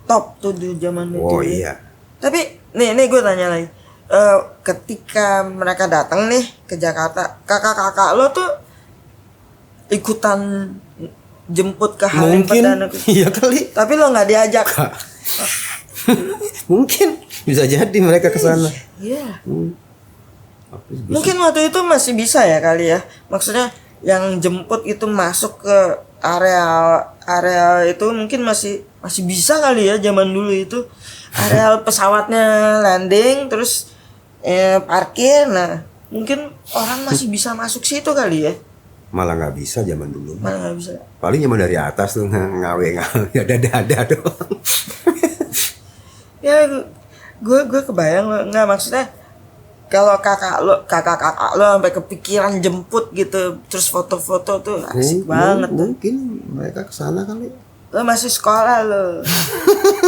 top tuh di zaman itu. Oh ya. iya. Tapi nih gue tanya lagi. Ketika mereka datang nih ke Jakarta, kakak-kakak lo tuh ikutan jemput ke Halim Mungkin Perdana. iya kali. Tapi lo nggak diajak. Mungkin bisa jadi mereka ke sana. Iya. Mungkin waktu itu masih bisa ya kali ya. Maksudnya yang jemput itu masuk ke area itu mungkin masih bisa kali ya zaman dulu itu. Area pesawatnya landing terus parkir. Nah, mungkin orang masih bisa masuk situ kali ya. Malah nggak bisa zaman dulu. Mana nggak bisa. Paling cuma dari atas tuh ngawe dada doang. Ya gue kebayang loh. Nggak, maksudnya kalau kakak lo sampai kepikiran jemput gitu terus foto-foto tuh asik banget tuh. Mungkin mereka kesana kali. Lo masih sekolah lo.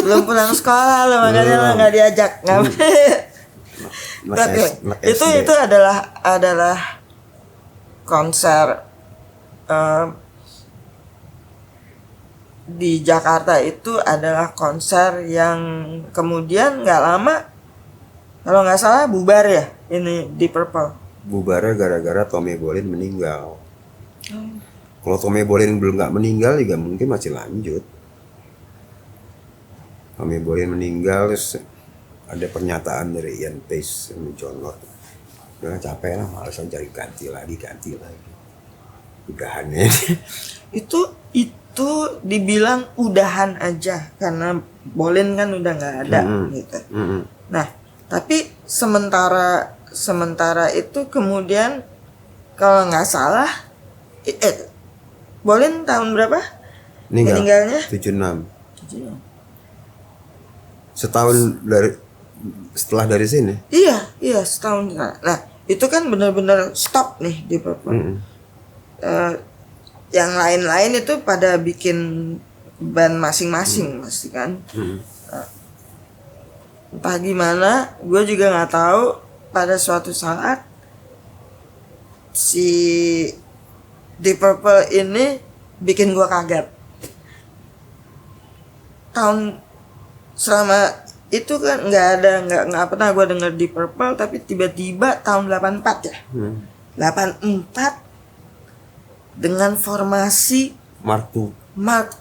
Belum pulang sekolah lo, makanya lo nggak diajak. Oke. Itu adalah konser di Jakarta. Itu adalah konser yang kemudian nggak lama, kalau nggak salah bubar ya, ini Deep Purple. Bubarnya gara-gara Tommy Bolin meninggal. Kalau Tommy Bolin belum nggak meninggal juga mungkin masih lanjut. Tommy Bolin meninggal, terus ada pernyataan dari Ian Pace sama John Lord. Udah capek lah, males cari ganti lagi. Udahannya. Itu dibilang udahan aja karena Bolin kan udah nggak ada gitu. Nah, tapi sementara itu kemudian kalau nggak salah Bolin tahun berapa meninggalnya? 76. Setahun setelah dari sini. Iya setahun. Nah itu kan benar-benar stop nih di Purple. Yang lain-lain itu pada bikin band masing-masing pasti kan. Entah gimana, gue juga nggak tahu. Pada suatu saat si Deep Purple ini bikin gue kaget. Selama itu kan nggak pernah gue denger Deep Purple, tapi tiba-tiba tahun 84 ya. 84 dengan formasi Mark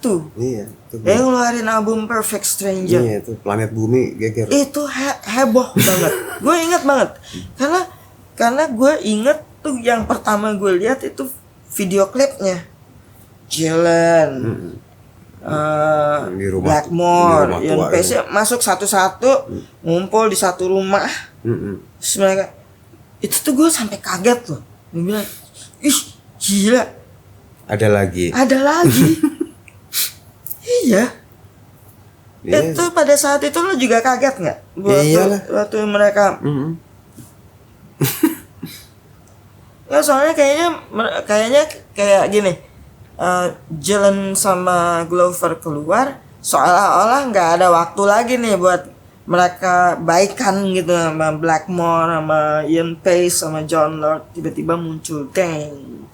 II. Iya. Dia ngeluarin album Perfect Stranger. Iya, itu planet bumi geger. Itu heboh banget. Gue inget banget. Karena gue inget tuh yang pertama gue lihat itu video klipnya. Gillan, Blackmore, Ian Pace masuk satu-satu, ngumpul di satu rumah. Terus mereka, itu tuh gue sampai kaget loh. Gue bilang, ih gila. Ada lagi. Iya. Itu pada saat itu lo juga kaget nggak? Waktu mereka. Ya soalnya kayaknya kayak gini. Gillan sama Glover keluar, seolah-olah nggak ada waktu lagi nih buat mereka baikan gitu sama Blackmore, sama Ian Pace, sama John Lord. Tiba-tiba muncul Dang.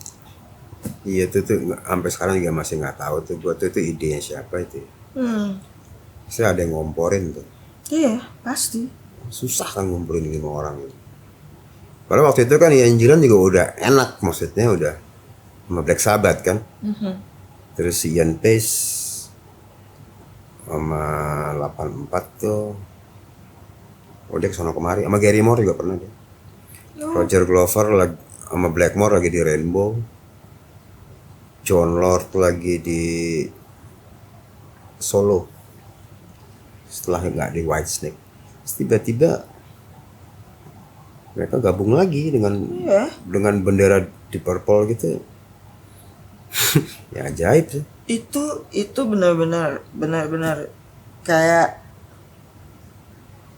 Iya tuh sampai sekarang juga masih nggak tahu tuh buat itu idenya siapa itu. Saya ada yang ngomporin tuh. Iya pasti. Susah kan ngumpulin 5 orang itu. Padahal waktu itu kan Ian Gillan juga udah enak, maksudnya udah sama Black Sabbath kan. Terus si Ian Pace sama 84 tuh. Dia kesana kemari. Sama Gary Moore juga pernah dia. Roger Glover lagi sama Blackmore lagi di Rainbow. John Lord lagi di Solo. Setelah nggak di Whitesnake. Terus tiba-tiba mereka gabung lagi dengan bendera Deep Purple gitu. Ya ajaib sih. Itu benar-benar kayak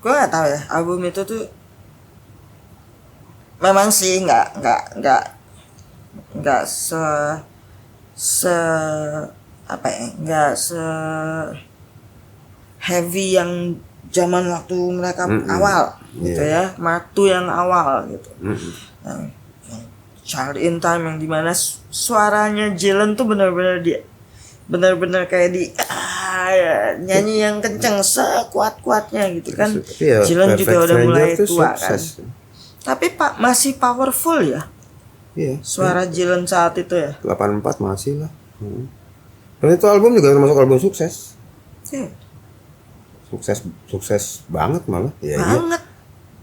gue nggak tahu ya, album itu tuh memang sih nggak nggak se heavy yang zaman waktu mereka awal gitu ya, Mark II yang awal gitu. Yang Child in Time yang dimana suaranya Gillan tuh benar-benar kayak nyanyi yang kenceng sekuat-kuatnya gitu kan. Ya, Gillan juga udah mulai tua sukses. kan. Tapi masih powerful ya. Iya. Suara Gillan saat itu ya. 84 masih lah. Dan itu album juga termasuk album sukses. Iya. Sukses banget malah. Ya, banget.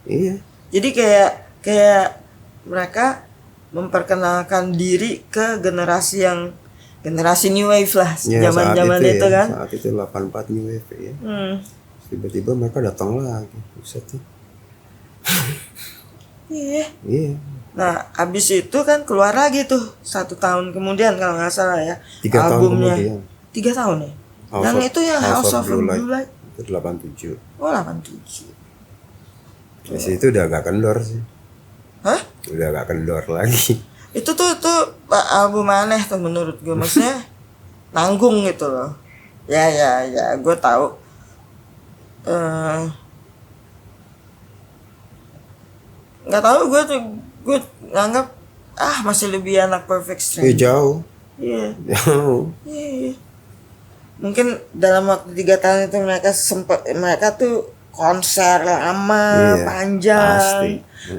Iya. Jadi kayak mereka memperkenalkan diri ke generasi new wave lah, zaman-zaman itu kan. Saat itu 84 new wave ya. Tiba-tiba mereka datang lagi. Buset tuh. Iya. Nah, abis itu kan keluar lagi tuh 1 tahun kemudian kalau nggak salah ya. 3 albumnya. tahun kemudian. 3 tahun ya. Yang itu yang House of Blue Light. Itu 87. Oh 87. Di situ udah agak kendor sih. Hah? Udah gak kendor lagi. Itu tuh album aneh tuh menurut gue, maksudnya nanggung gitu loh. Ya gue tahu. Nggak tahu, gue nganggap masih lebih anak Perfect Stranger. Jauh. Iya. Jauh. Iya. Mungkin dalam waktu 3 tahun itu mereka tuh konser lama, Iya, panjang. pasti.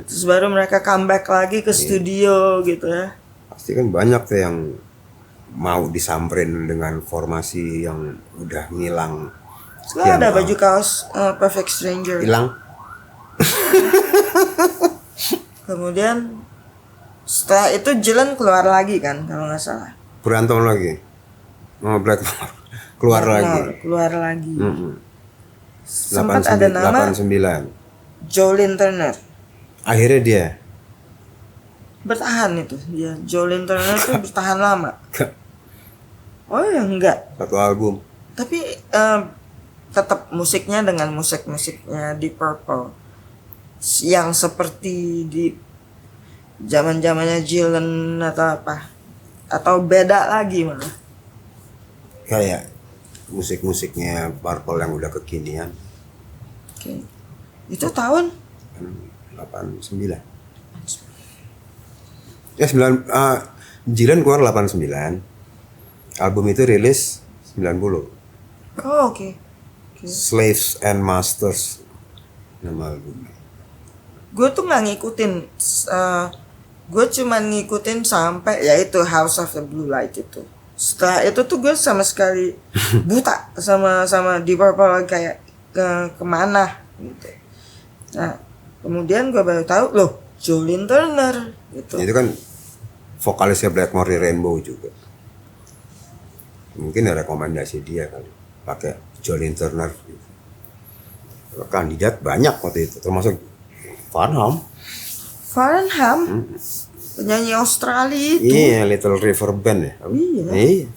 Terus baru mereka comeback lagi ke studio gitu ya. Pasti kan banyak tuh yang mau disamperin dengan formasi yang udah ngilang. Lo ada baju kaos Perfect Stranger. Hilang. Kemudian setelah itu Dylan keluar lagi kan kalau nggak salah. Berantem lagi. Oh, Blackmore. Keluar lagi. Sempat ada nama 89. Jolene Turner. Akhirnya dia Bertahan itu. Ya, Jolene Turner tuh bertahan lama. Oh ya enggak. satu album. Tapi tetap musiknya dengan musiknya di Purple yang seperti di zaman-zamannya Dylan atau apa, atau beda lagi malah. Kayak musiknya Purple yang udah kekinian. Oke. Itu tahun 89. Ya 9 Dylan keluar 89. Album itu rilis 90. Oh oke. Slaves and Masters nama albumnya. Gue tuh nggak ngikutin, gue cuma ngikutin sampai yaitu House of the Blue Light itu. Setelah itu tuh gue sama sekali buta sama Deep Purple, kayak kemana gitu. Nah kemudian gue baru tahu loh Jolene Turner gitu. Itu kan vokalisnya Blackmore di Rainbow juga. Mungkin ada rekomendasi dia kali pakai Jolene Turner. Kandidat banyak waktu itu, termasuk Farnham. Penyanyi Australia itu. Iya, Little River Band ya. Iya.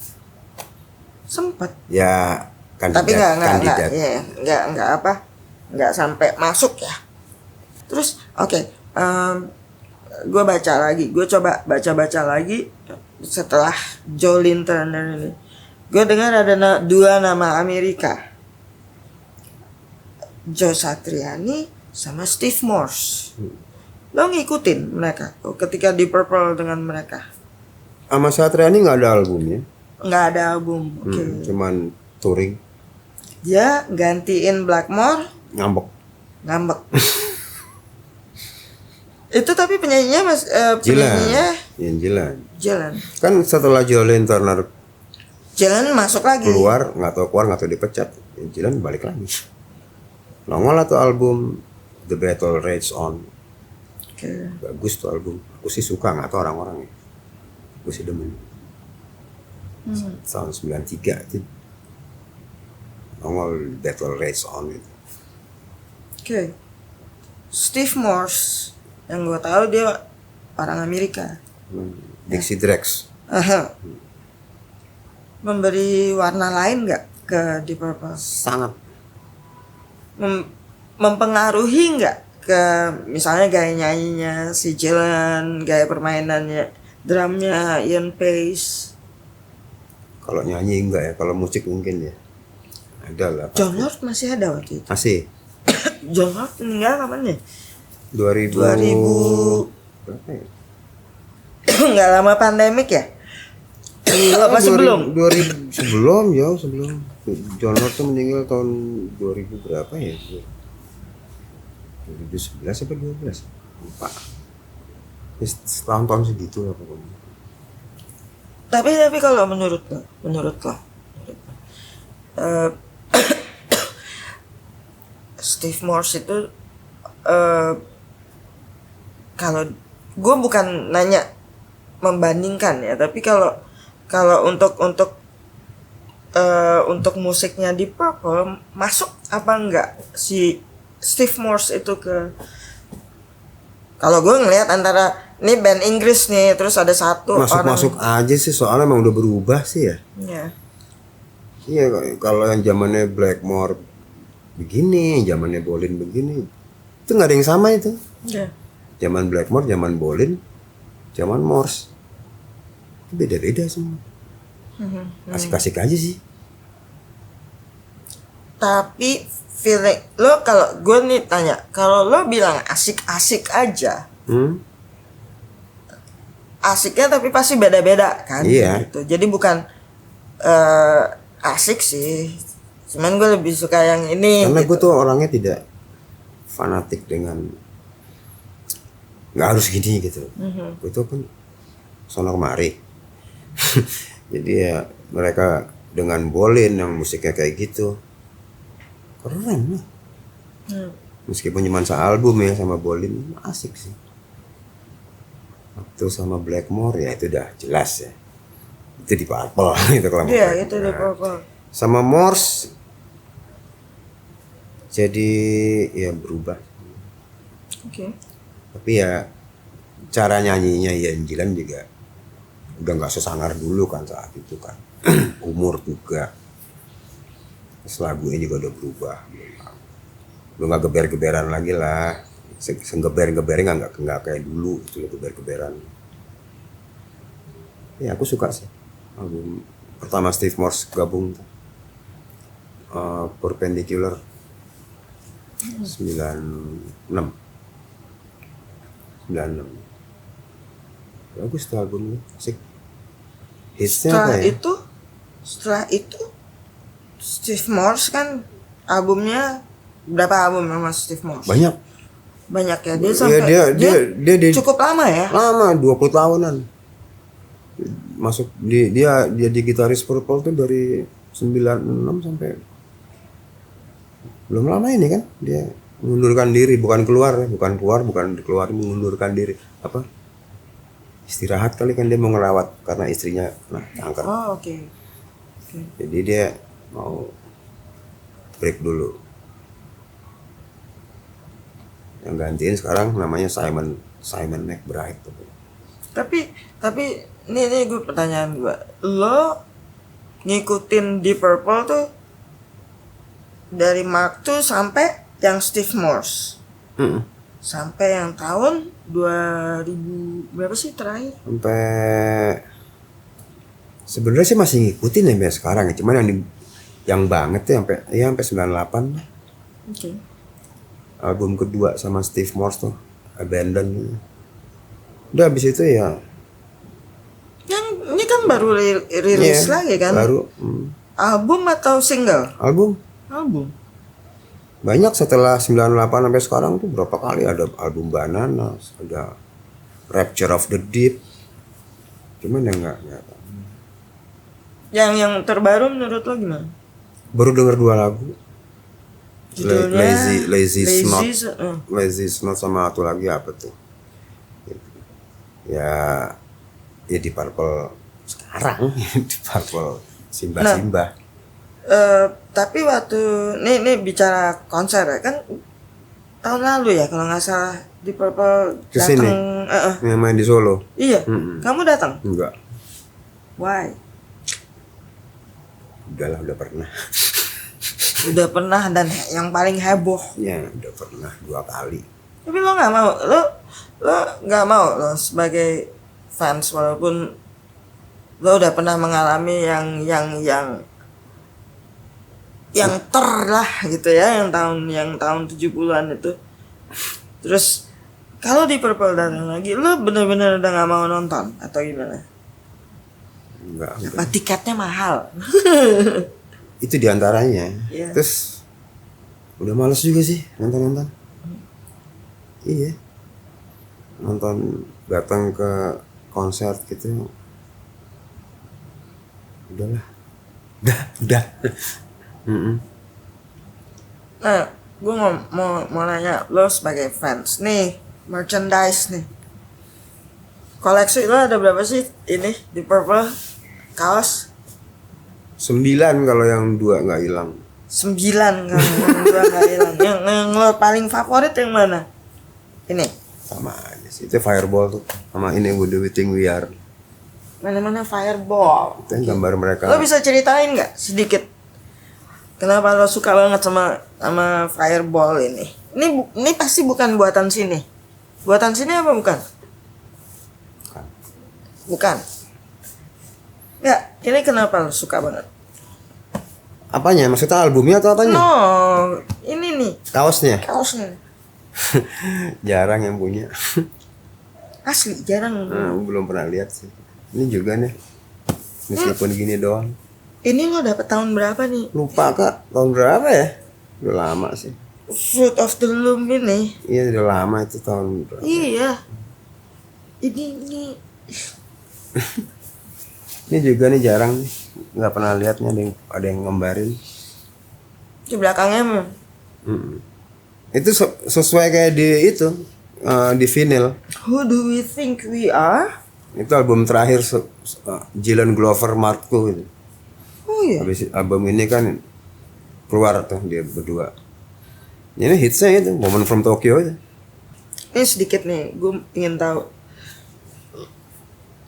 Sempat. Ya kandidat. Tapi nggak sampai masuk ya. Terus oke, gue baca lagi, gue coba baca lagi setelah Jolene Turner ini. Gue dengar ada 2 nama Amerika, Joe Satriani sama Steve Morse. Lo ngikutin mereka ketika di Purple dengan mereka? Sama Satriani nggak ada albumnya. Nggak ada album. Oke. Cuman touring. Dia gantiin Blackmore. Ngambek. Itu tapi penyanyinya penyanyinya Dylan. Kan setelah Jolene Turner Dylan masuk lagi. keluar nggak tahu dipecat, Dylan balik lagi. Nongol atau album The Battle Rages On. Oke. Bagus tuh album. Aku sih suka, nggak tahu orang-orang ya. Aku sih demen. Tahun 93 itu nongol Battle Rages On itu. Oke. Steve Morse yang gue tahu dia orang Amerika. Dixie Drex. Memberi warna lain nggak ke Deep Purple? Sangat. Mempengaruhi nggak ke misalnya gaya nyanyinya si Dylan, gaya permainannya, drumnya Ian Pace? Kalau nyanyi enggak ya, kalau musik mungkin ya. Ada lah. John Lord masih ada waktu itu. Masih. John Lord meninggal kapan ya? 2000 berapa ya? Nggak lama pandemik ya? Apa sebelum? 2000 jauh sebelum. John Lord tuh meninggal tahun 2000 berapa ya? 2011 apa 12? Lupa. Tahun-tahun segitu lah pokoknya. Tapi kalau menurut lo, Steve Morse itu kalau gue bukan nanya membandingkan ya, tapi kalau untuk musiknya di Purple masuk apa enggak si Steve Morse itu ke, kalau gue ngelihat antara ini band Inggris nih, terus ada satu masuk aja sih, soalnya emang udah berubah sih ya. Iya, kalau yang zamannya Blackmore begini, zamannya Bolin begini, itu nggak ada yang sama itu. Iya. zaman Blackmore, zaman Bolin, zaman Morse. Beda-beda semua. Asik-asik aja sih. Tapi feeling lo, kalau gue nih tanya, kalau lo bilang asik-asik aja, asiknya tapi pasti beda-beda kan? Iya. Gitu. Jadi bukan asik sih, cuman gue lebih suka yang ini. Karena gitu. gue tuh orangnya tidak fanatik dengan nggak harus gini gitu. Gue tuh kan sono kemari. Jadi ya mereka dengan Bolin yang musiknya kayak gitu keren lah. Meskipun cuma sealbum ya sama Bolin, asik sih. Waktu sama Blackmore ya itu udah jelas ya. Itu di Purple itu kalau Iya, itu di Purple. Sama Morse jadi ya berubah. Oke. Tapi ya cara nyanyinya Ian Gillan juga udah nggak sesangar dulu kan saat itu kan. Umur juga. Terus lagunya juga udah berubah. Udah nggak geber-geberan lagi lah. Senggeber-gebernya nggak kayak dulu itu geber-geberan. Ya aku suka sih album pertama Steve Morse gabung Perpendicular 96 bagus tuh albumnya, asik. Hitsnya apa ya? Setelah itu Steve Morse kan albumnya, berapa album sama Steve Morse? Banyak ya, dia sampai dia cukup lama ya? Lama, 20 tahunan. Masuk dia jadi gitaris Purple tuh dari 96 sampai belum lama ini kan dia mengundurkan diri, bukan mengundurkan diri, apa? Istirahat kali kan, dia mau ngerawat karena istrinya kanker. Oh, oke. Jadi dia mau break dulu. Yang gantiin sekarang namanya Simon McBride. Tapi ini gue pertanyaan gue, lo ngikutin Deep Purple tuh dari Mark II sampai yang Steve Morse, sampai yang tahun 2000 berapa sih terakhir? Sampai sebenarnya sih masih ngikutin ya sekarang, cuman yang banget tuh sampai 98 lah. Oke. Album kedua sama Steve Morse tuh Abandon. Udah habis itu ya. Yang ini kan baru rilis lagi kan? Baru. Album atau single? Album. Banyak setelah 98 sampai sekarang tuh berapa kali ada album Bananas, ada Rapture of the Deep. Cuman yang enggak. Yang terbaru menurut lo gimana? Baru denger 2 lagu. Judulnya Lazy Snot sama satu lagi apa tuh? Ya di Purple sekarang, di Purple Simba. Tapi waktu nih bicara konser ya kan tahun lalu ya kalau nggak salah di Purple kesini, datang. Yang main di Solo. Iya. Kamu datang? Enggak. Why? Udah pernah. Udah pernah dan yang paling heboh. Ya udah pernah 2 kali. Tapi lo nggak mau, lo nggak mau lo sebagai fans, walaupun lo udah pernah mengalami yang lah gitu ya, yang tahun 70-an itu. Terus kalau di Purple datang lagi, lo bener-bener udah nggak mau nonton atau gimana? Enggak. Apa tiketnya mahal? Itu diantaranya. Yeah. Terus udah males juga sih nonton. Iya. Nonton, datang ke konser gitu. Udahlah. Udah. Nah, gue mau nanya lo sebagai fans nih, merchandise nih. Koleksi lo ada berapa sih ini di Purple? Kaos? 9 kalau yang 2 nggak hilang. 9 kan, yang 2 nggak hilang. Yang lo paling favorit yang mana? Ini? Sama aja sih. Itu Fireball tuh. Sama ini Would We Think We Are. Mana Fireball? Itu yang gambar mereka. Lo bisa ceritain nggak sedikit? Kenapa lo suka banget sama Fireball ini? Ini pasti bukan buatan sini. Buatan sini apa bukan? Bukan. Bukan. Ya, ini kenapa lo suka banget? Apanya? Maksudnya albumnya atau apanya? No, ini nih Kaosnya. kaosnya. Jarang yang punya. Asli jarang. Belum pernah lihat sih. Ini juga nih. Meskipun gini doang. Ini lo dapet tahun berapa nih? Lupa Kak, tahun berapa ya? Udah lama sih. Fruit of the Loom ini. Iya udah lama itu tahun berapa. Iya. Ini Ini juga nih jarang nih. Nggak pernah lihat nih ada yang ngembarin. di belakangnya mah. Itu sesuai kayak di itu di vinyl. Who do we think we are? Itu album terakhir Gillan Glover Mark II itu. Oh iya. Habis album ini kan keluar tuh dia berdua. Ini hitsnya itu Woman from Tokyo itu. Ini sedikit nih, gue ingin tahu.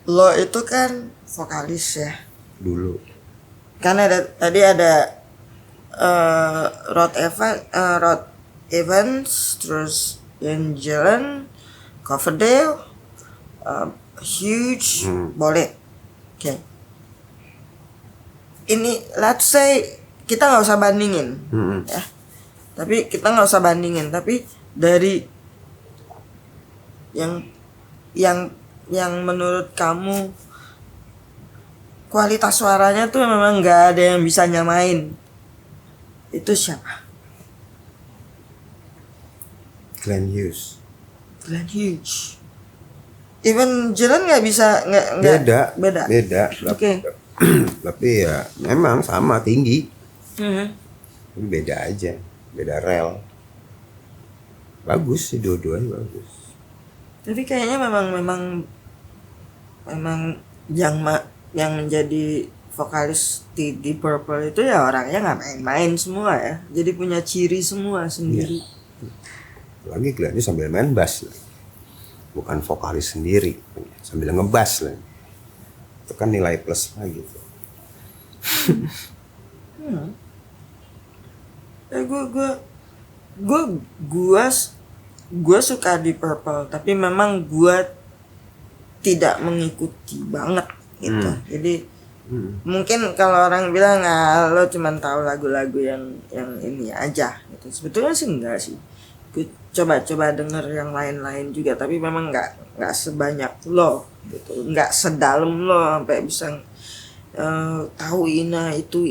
Lo itu kan vokalis ya. Dulu. Karena tadi ada Rod Evans, terus Ian Gillan, Coverdale, Huge, boleh. Oke. Ini let's say kita nggak usah bandingin, ya. Tapi kita nggak usah bandingin. Tapi dari yang menurut kamu kualitas suaranya tuh memang nggak ada yang bisa nyamain. Itu siapa? Glenn Hughes. Glenn Hughes. Even Gillan nggak bisa beda. Oke. Tapi ya memang sama tinggi. Tapi beda aja, beda rel. Bagus sih dua-duanya bagus. Tapi kayaknya memang yang menjadi vokalis di Deep Purple itu ya orangnya nggak main-main semua ya. Jadi punya ciri semua sendiri. Lagi Glenn sambil main bass, bukan vokalis sendiri, sambil ngebass lah. Itu kan nilai plus lagi. Gue suka di Purple, tapi memang gue tidak mengikuti banget gitu. Jadi mungkin kalau orang bilang lo cuma tahu lagu-lagu yang ini aja gitu. Sebetulnya sih enggak sih. Gue coba denger yang lain-lain juga, tapi memang nggak sebanyak lo gitu, nggak sedalam lo sampai bisa tahu ina itu.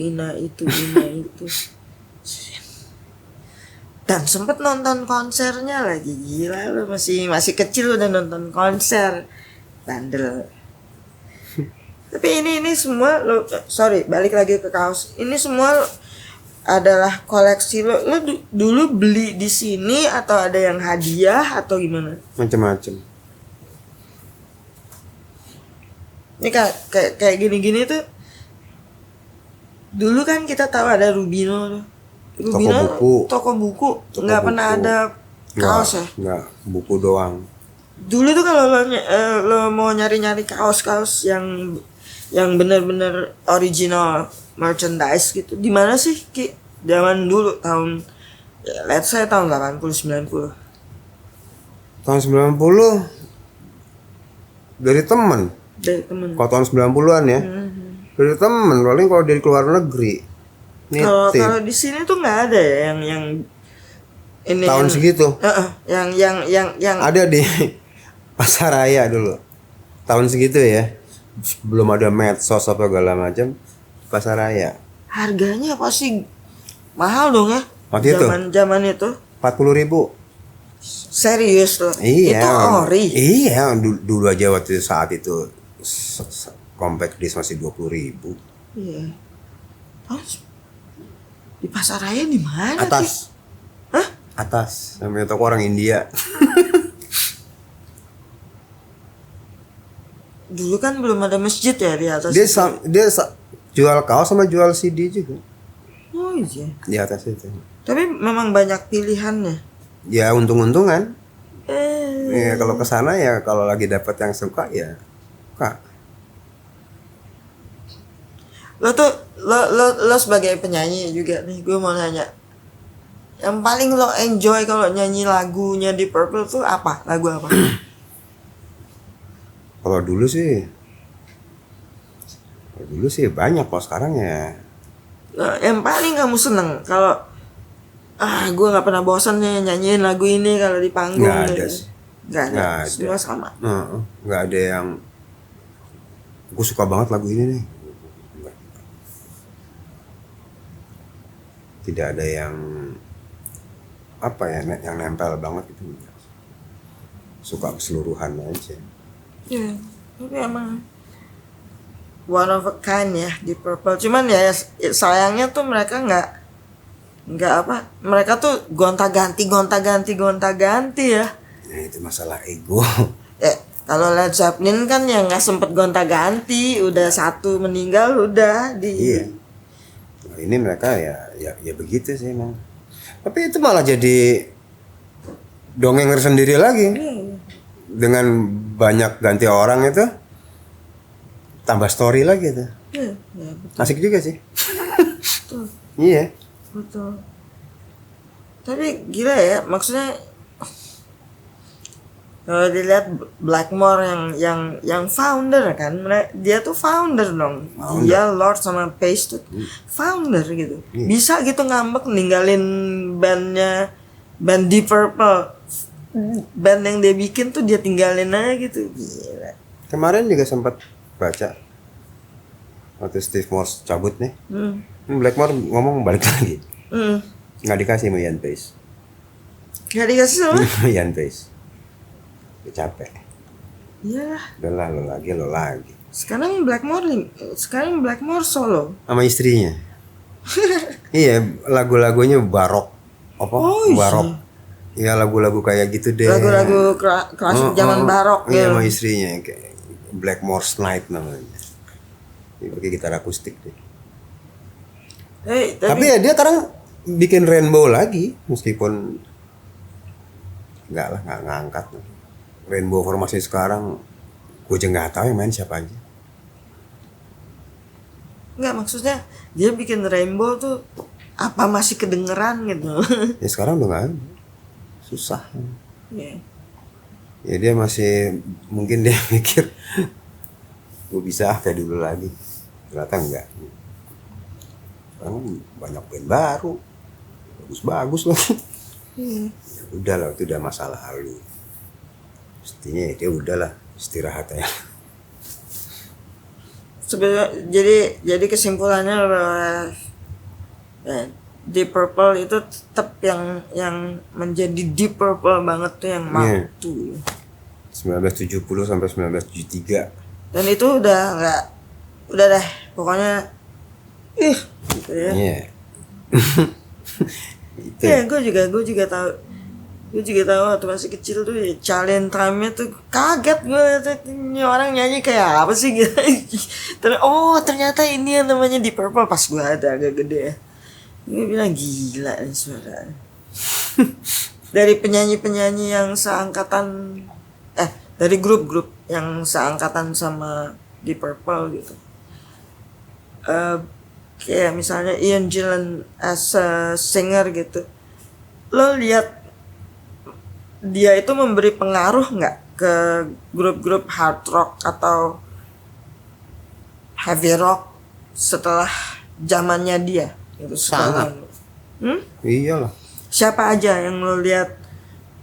Dan sempet nonton konsernya lagi. Gila, lo masih kecil udah nonton konser, bandel. Tapi ini semua lo, sorry, balik lagi ke kaos. Ini semua adalah koleksi lo. Lo dulu beli di sini atau ada yang hadiah atau gimana? Macam-macam. Ini kayak gini-gini tuh. Dulu kan kita tahu ada Rubino tuh. Rubino toko buku. Nggak pernah ada kaos ya? Nggak, buku doang. Dulu tuh kalau lo mau nyari-nyari kaos-kaos yang benar-benar original merchandise gitu, di mana sih Ki? Zaman dulu tahun let's say tahun 80 90. Tahun 90 dari temen. Kalau tahun 90-an ya. Dari temen, paling kalau dari luar negeri. Kalau di sini tuh nggak ada ya yang ini tahun segitu. Yang ada di Pasar Raya dulu. Tahun segitu ya. Belum ada medsos apa segala macam. Pasar Raya. Harganya pasti mahal dong ya. Waktu itu? Zaman itu 40.000. Serius loh. Iya. Itu ori. Iya, dulu aja waktu saat itu compact disc masih 20.000. Iya. Terus di Pasar Raya di mana? Atas. Hah? Atas. Namanya toko orang India. Dulu kan belum ada masjid ya di atas. Dia jual kaos sama jual CD juga. Oh iya. Di atas itu. Tapi memang banyak pilihannya. Ya untung-untungan. Ya kalau kesana ya kalau lagi dapat yang suka ya suka. Lo Lo sebagai penyanyi juga nih, gue mau nanya. Yang paling lo enjoy kalau nyanyi lagunya Deep Purple tuh apa? Lagu apa? Kalau dulu sih banyak, kalau sekarang ya Yang paling kamu seneng kalau gue nggak pernah bosan nih nyanyiin lagu ini kalau di panggung. nggak ada gitu. sih. Nggak ada. Nggak ada. Semua sama. Nggak ada yang gue suka banget lagu ini nih. Nggak. Tidak ada yang apa ya, yang nempel banget gitu. Suka keseluruhan aja. Iya, tapi emang one of a kind ya di Purple. Cuman ya sayangnya tuh mereka nggak apa, mereka tuh gonta-ganti ya. Nah, itu masalah ego. Kalau Led Zeppelin kan ya nggak sempet gonta-ganti, udah satu meninggal udah di. Iya. Nah, ini mereka ya begitu sih emang. Tapi itu malah jadi dongeng sendiri lagi. Dengan banyak ganti orang itu tambah story lagi tuh. Iya, betul. Asik juga sih. Betul. Iya. Betul. Tapi gila ya, maksudnya kalau dilihat Blackmore yang founder kan, dia tuh founder dong. Dia Lord sama Page tuh founder gitu. Bisa gitu ngambek ninggalin band Deep Purple. Band yang dia bikin tuh dia tinggalin aja gitu. Gila. Kemarin juga sempat baca waktu Steve Morse cabut nih. Blackmore ngomong balik lagi. Nggak dikasih sama Ian Pace. Nggak dikasih sama? Ian Pace. Dia capek. Iya. Udahlah, lo lagi. Sekarang Blackmore solo. Sama istrinya. Iya, lagu-lagunya barok. Apa? Barok. Ya lagu-lagu kayak gitu deh. Lagu-lagu klasik zaman barok ya. Iya, ya. sama istrinya kayak Blackmore's Night namanya. Dia pakai gitar akustik deh. Tapi ya dia sekarang bikin Rainbow lagi, meskipun nggak ngangkat. Rainbow formasi sekarang gue aja nggak tahu yang main siapa aja. Nggak, maksudnya dia bikin Rainbow tuh apa masih kedengeran gitu. Ya sekarang udah nggak ada. Susah. Ya dia masih, mungkin dia mikir gue bisa kayak dulu lagi. Ternyata enggak. Sekarang banyak band baru, bagus loh. Ya udah lah, itu udah masa lalu. Mestinya dia udahlah, istirahat aja. Sebenarnya jadi kesimpulannya Deep Purple itu tetap yang menjadi Deep Purple banget tuh yang waktu 1970 sampai 1973. Dan itu udah deh pokoknya gitu ya. Iya. Itu. Ya gue juga tahu waktu masih kecil tuh ya, challenge time-nya tuh kaget gue, ini orang nyanyi kayak apa sih gitu. Ternyata ini yang namanya Deep Purple pas gue ada agak gede ya. Gue bilang gila nih suara. Dari penyanyi-penyanyi yang seangkatan dari grup-grup yang seangkatan sama Deep Purple gitu. Kayak misalnya Ian Gillan as a singer gitu. Lo lihat dia itu memberi pengaruh nggak ke grup-grup hard rock atau heavy rock setelah zamannya dia? Itu sangat. Iyalah. Siapa aja yang lo lihat?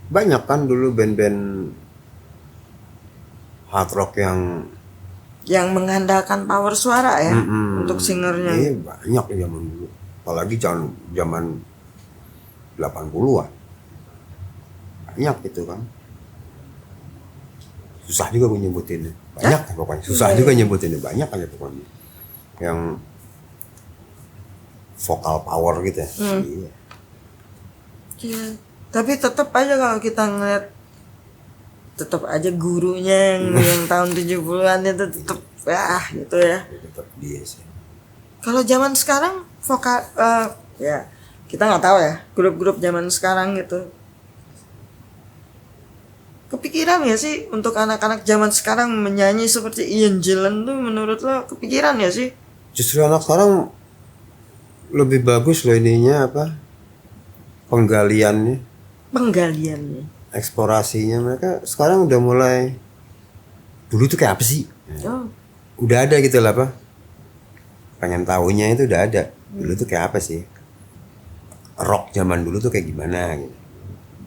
Banyak kan dulu band-band hard rock yang mengandalkan power suara ya untuk singernya. Iya, banyak zaman dulu. Apalagi zaman 80-an. Banyak gitu kan. Susah juga gue nyebutinnya. Banyak pokoknya. Susah juga nyebutinnya, banyak aja pokoknya. Yang vokal power gitu ya. Iya. Ya, tapi tetap aja kalau kita ngeliat, tetap aja gurunya yang tahun 70-an itu tetap gitu ya. Tetap dia sih. Kalau zaman sekarang vokal ya kita nggak tahu ya grup-grup zaman sekarang gitu. Kepikiran ya sih untuk anak-anak zaman sekarang menyanyi seperti Ian Gillan tuh, menurut lo kepikiran ya sih? Justru anak sekarang lebih bagus loh ininya apa? penggaliannya, eksplorasinya mereka sekarang udah mulai. Dulu tuh kayak apa sih? Oh. Udah ada gitu lah apa? Pengen tahunya itu udah ada. Dulu tuh kayak apa sih? Rock zaman dulu tuh kayak gimana gitu.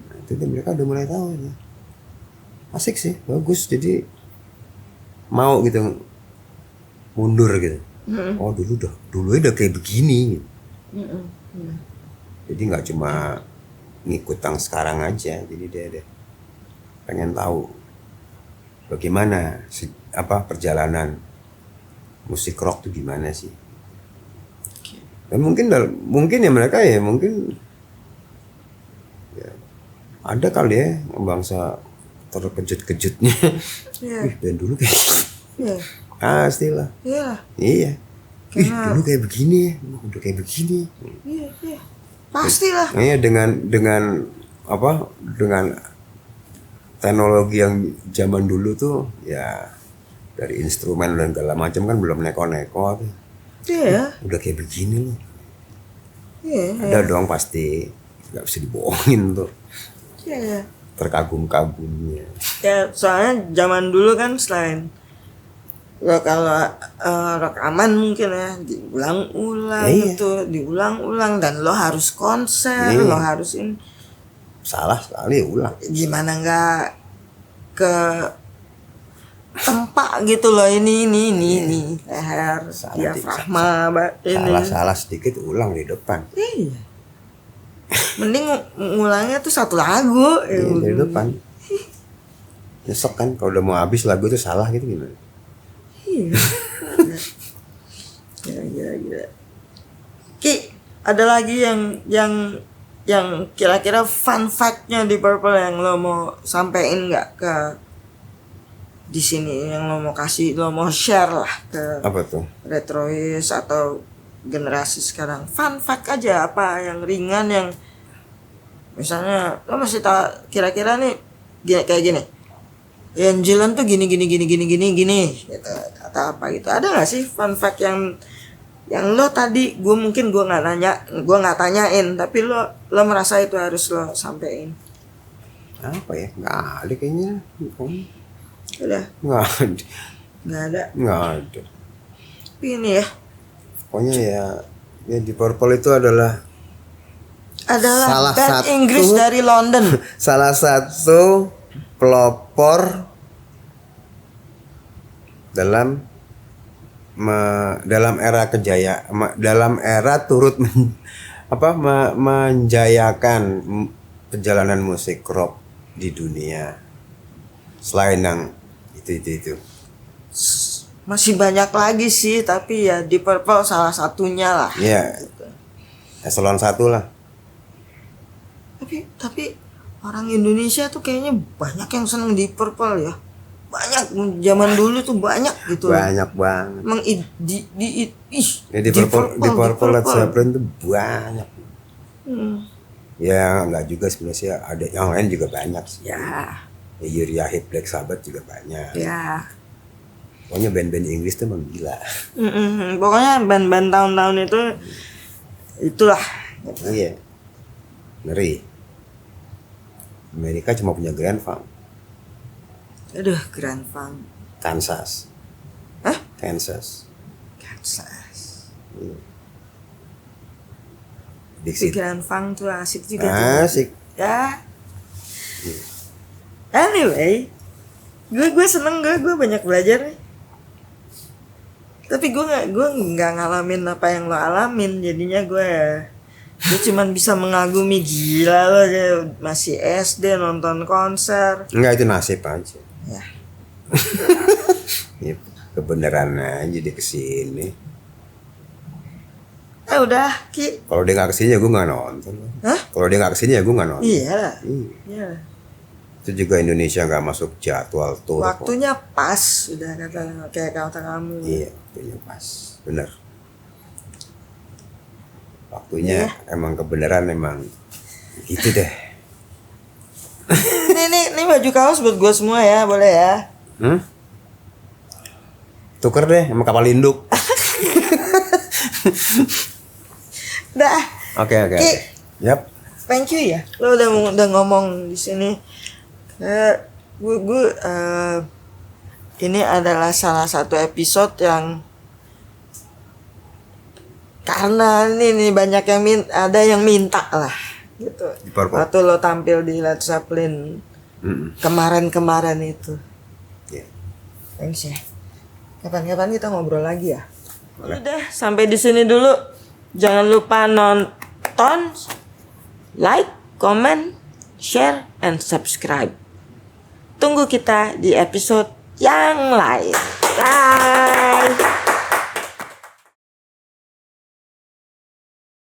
Nah, itu tuh mereka udah mulai tahu ya. Asik sih, bagus. Jadi mau gitu mundur gitu. Oh dulu udah kayak begini gitu. Jadi nggak cuma ngikut yang sekarang aja, jadi dia pengen tahu bagaimana perjalanan musik rock tuh gimana sih. Dan mungkin ya mereka ya mungkin ya, ada kali ya bangsa terkejut-kejutnya. Wih, dan dulu kayak gini. Pastilah. Iya. Ih, dulu kayak begini ya, udah kayak begini. Iya. Pastilah. Iya, dengan teknologi yang zaman dulu tuh ya dari instrumen dan segala macam kan belum neko-neko tuh. Iya. Udah kayak begini loh. Iya. Ada dong pasti, nggak bisa dibohongin tuh. Iya. Terkagum-kagumnya. Ya soalnya zaman dulu kan selain kalau rock aman mungkin ya diulang-ulang diulang-ulang dan lo harus konser, lo harus ini. Salah sekali ulang. Gimana nggak ke tempat gitu loh ini leher, diafragma, ini. Salah sedikit ulang di depan. Iya. Mending ngulangnya tuh satu lagu. Di depan. Nyesek kan kalau udah mau habis lagu itu salah gitu gimana? Iya. Gila. Ki, ada lagi yang kira-kira fun fact-nya di Purple yang lo mau sampein nggak ke di sini, yang lo mau share lah ke apa tuh? Retrois atau generasi sekarang. Fun fact aja, apa yang ringan yang misalnya lo masih tahu kira-kira nih kayak gini. Yang Jilan tuh gini gitu atau apa gitu. Ada nggak sih fun fact yang lo tadi gue nggak tanyain tapi lo merasa itu harus lo sampein? Apa ya? Nggak ada kayaknya. Udah. Nggak ada. Tapi ini ya. Pokoknya ya di Purple itu adalah salah band satu Inggris dari London. Salah satu pelopor dalam era dalam era turut menjayakan perjalanan musik rock di dunia. Selain yang itu masih banyak lagi sih, tapi ya di Purple salah satunya lah. Iya. Gitu. Eselon 1 lah. Tapi orang Indonesia tuh kayaknya banyak yang seneng di Purple ya. Banyak, zaman dulu tuh banyak gitu. Banyak banget. Emang di Purple Led Zeppelin tuh banyak. Ya enggak juga sebenarnya, ada yang lain juga banyak sih. Ya. Uriah Heep, Black Sabbath juga banyak. Ya. Pokoknya band-band Inggris tuh emang gila. Pokoknya band-band tahun-tahun itulah. Iya. Ngeri. Amerika cuma punya Grand Funk. Aduh, Grand Funk. Kansas. Hah? Kansas. Iya. Si Grand Funk tuh asik juga. Asik. Ya. Anyway, gue seneng, gue banyak belajar nih. Tapi gue nggak ngalamin apa yang lo alamin, jadinya gue cuman bisa mengagumi. Gila lo masih SD nonton konser. Enggak, itu nasib aja. Ya. Ya, kebenaran aja dia kesini. Udah Ki. Kalau dia nggak kesini ya gue nggak nonton. Hah? Kalau dia nggak kesini ya gue nggak nonton. Iya. Itu juga Indonesia nggak masuk jadwal tour. Waktunya pas, udah kayak kata kamu. Iya, waktunya pas, bener. Waktunya emang kebenaran emang gitu deh. Ini baju kaos buat gue semua ya, boleh ya? Tuker deh sama kapal induk. Dah. Oke. Yap. thank you ya. Lo udah ngomong di sini. Gue ini adalah salah satu episode yang karena ini banyak yang ada yang minta lah gitu. Waktu lo tampil di Led Zeppelin kemarin itu. Yeah. Thanks ya. Kapan-kapan kita ngobrol lagi ya. Udah sampai di sini dulu. Jangan lupa nonton, like, comment, share, and subscribe. Tunggu kita di episode yang lain. Bye.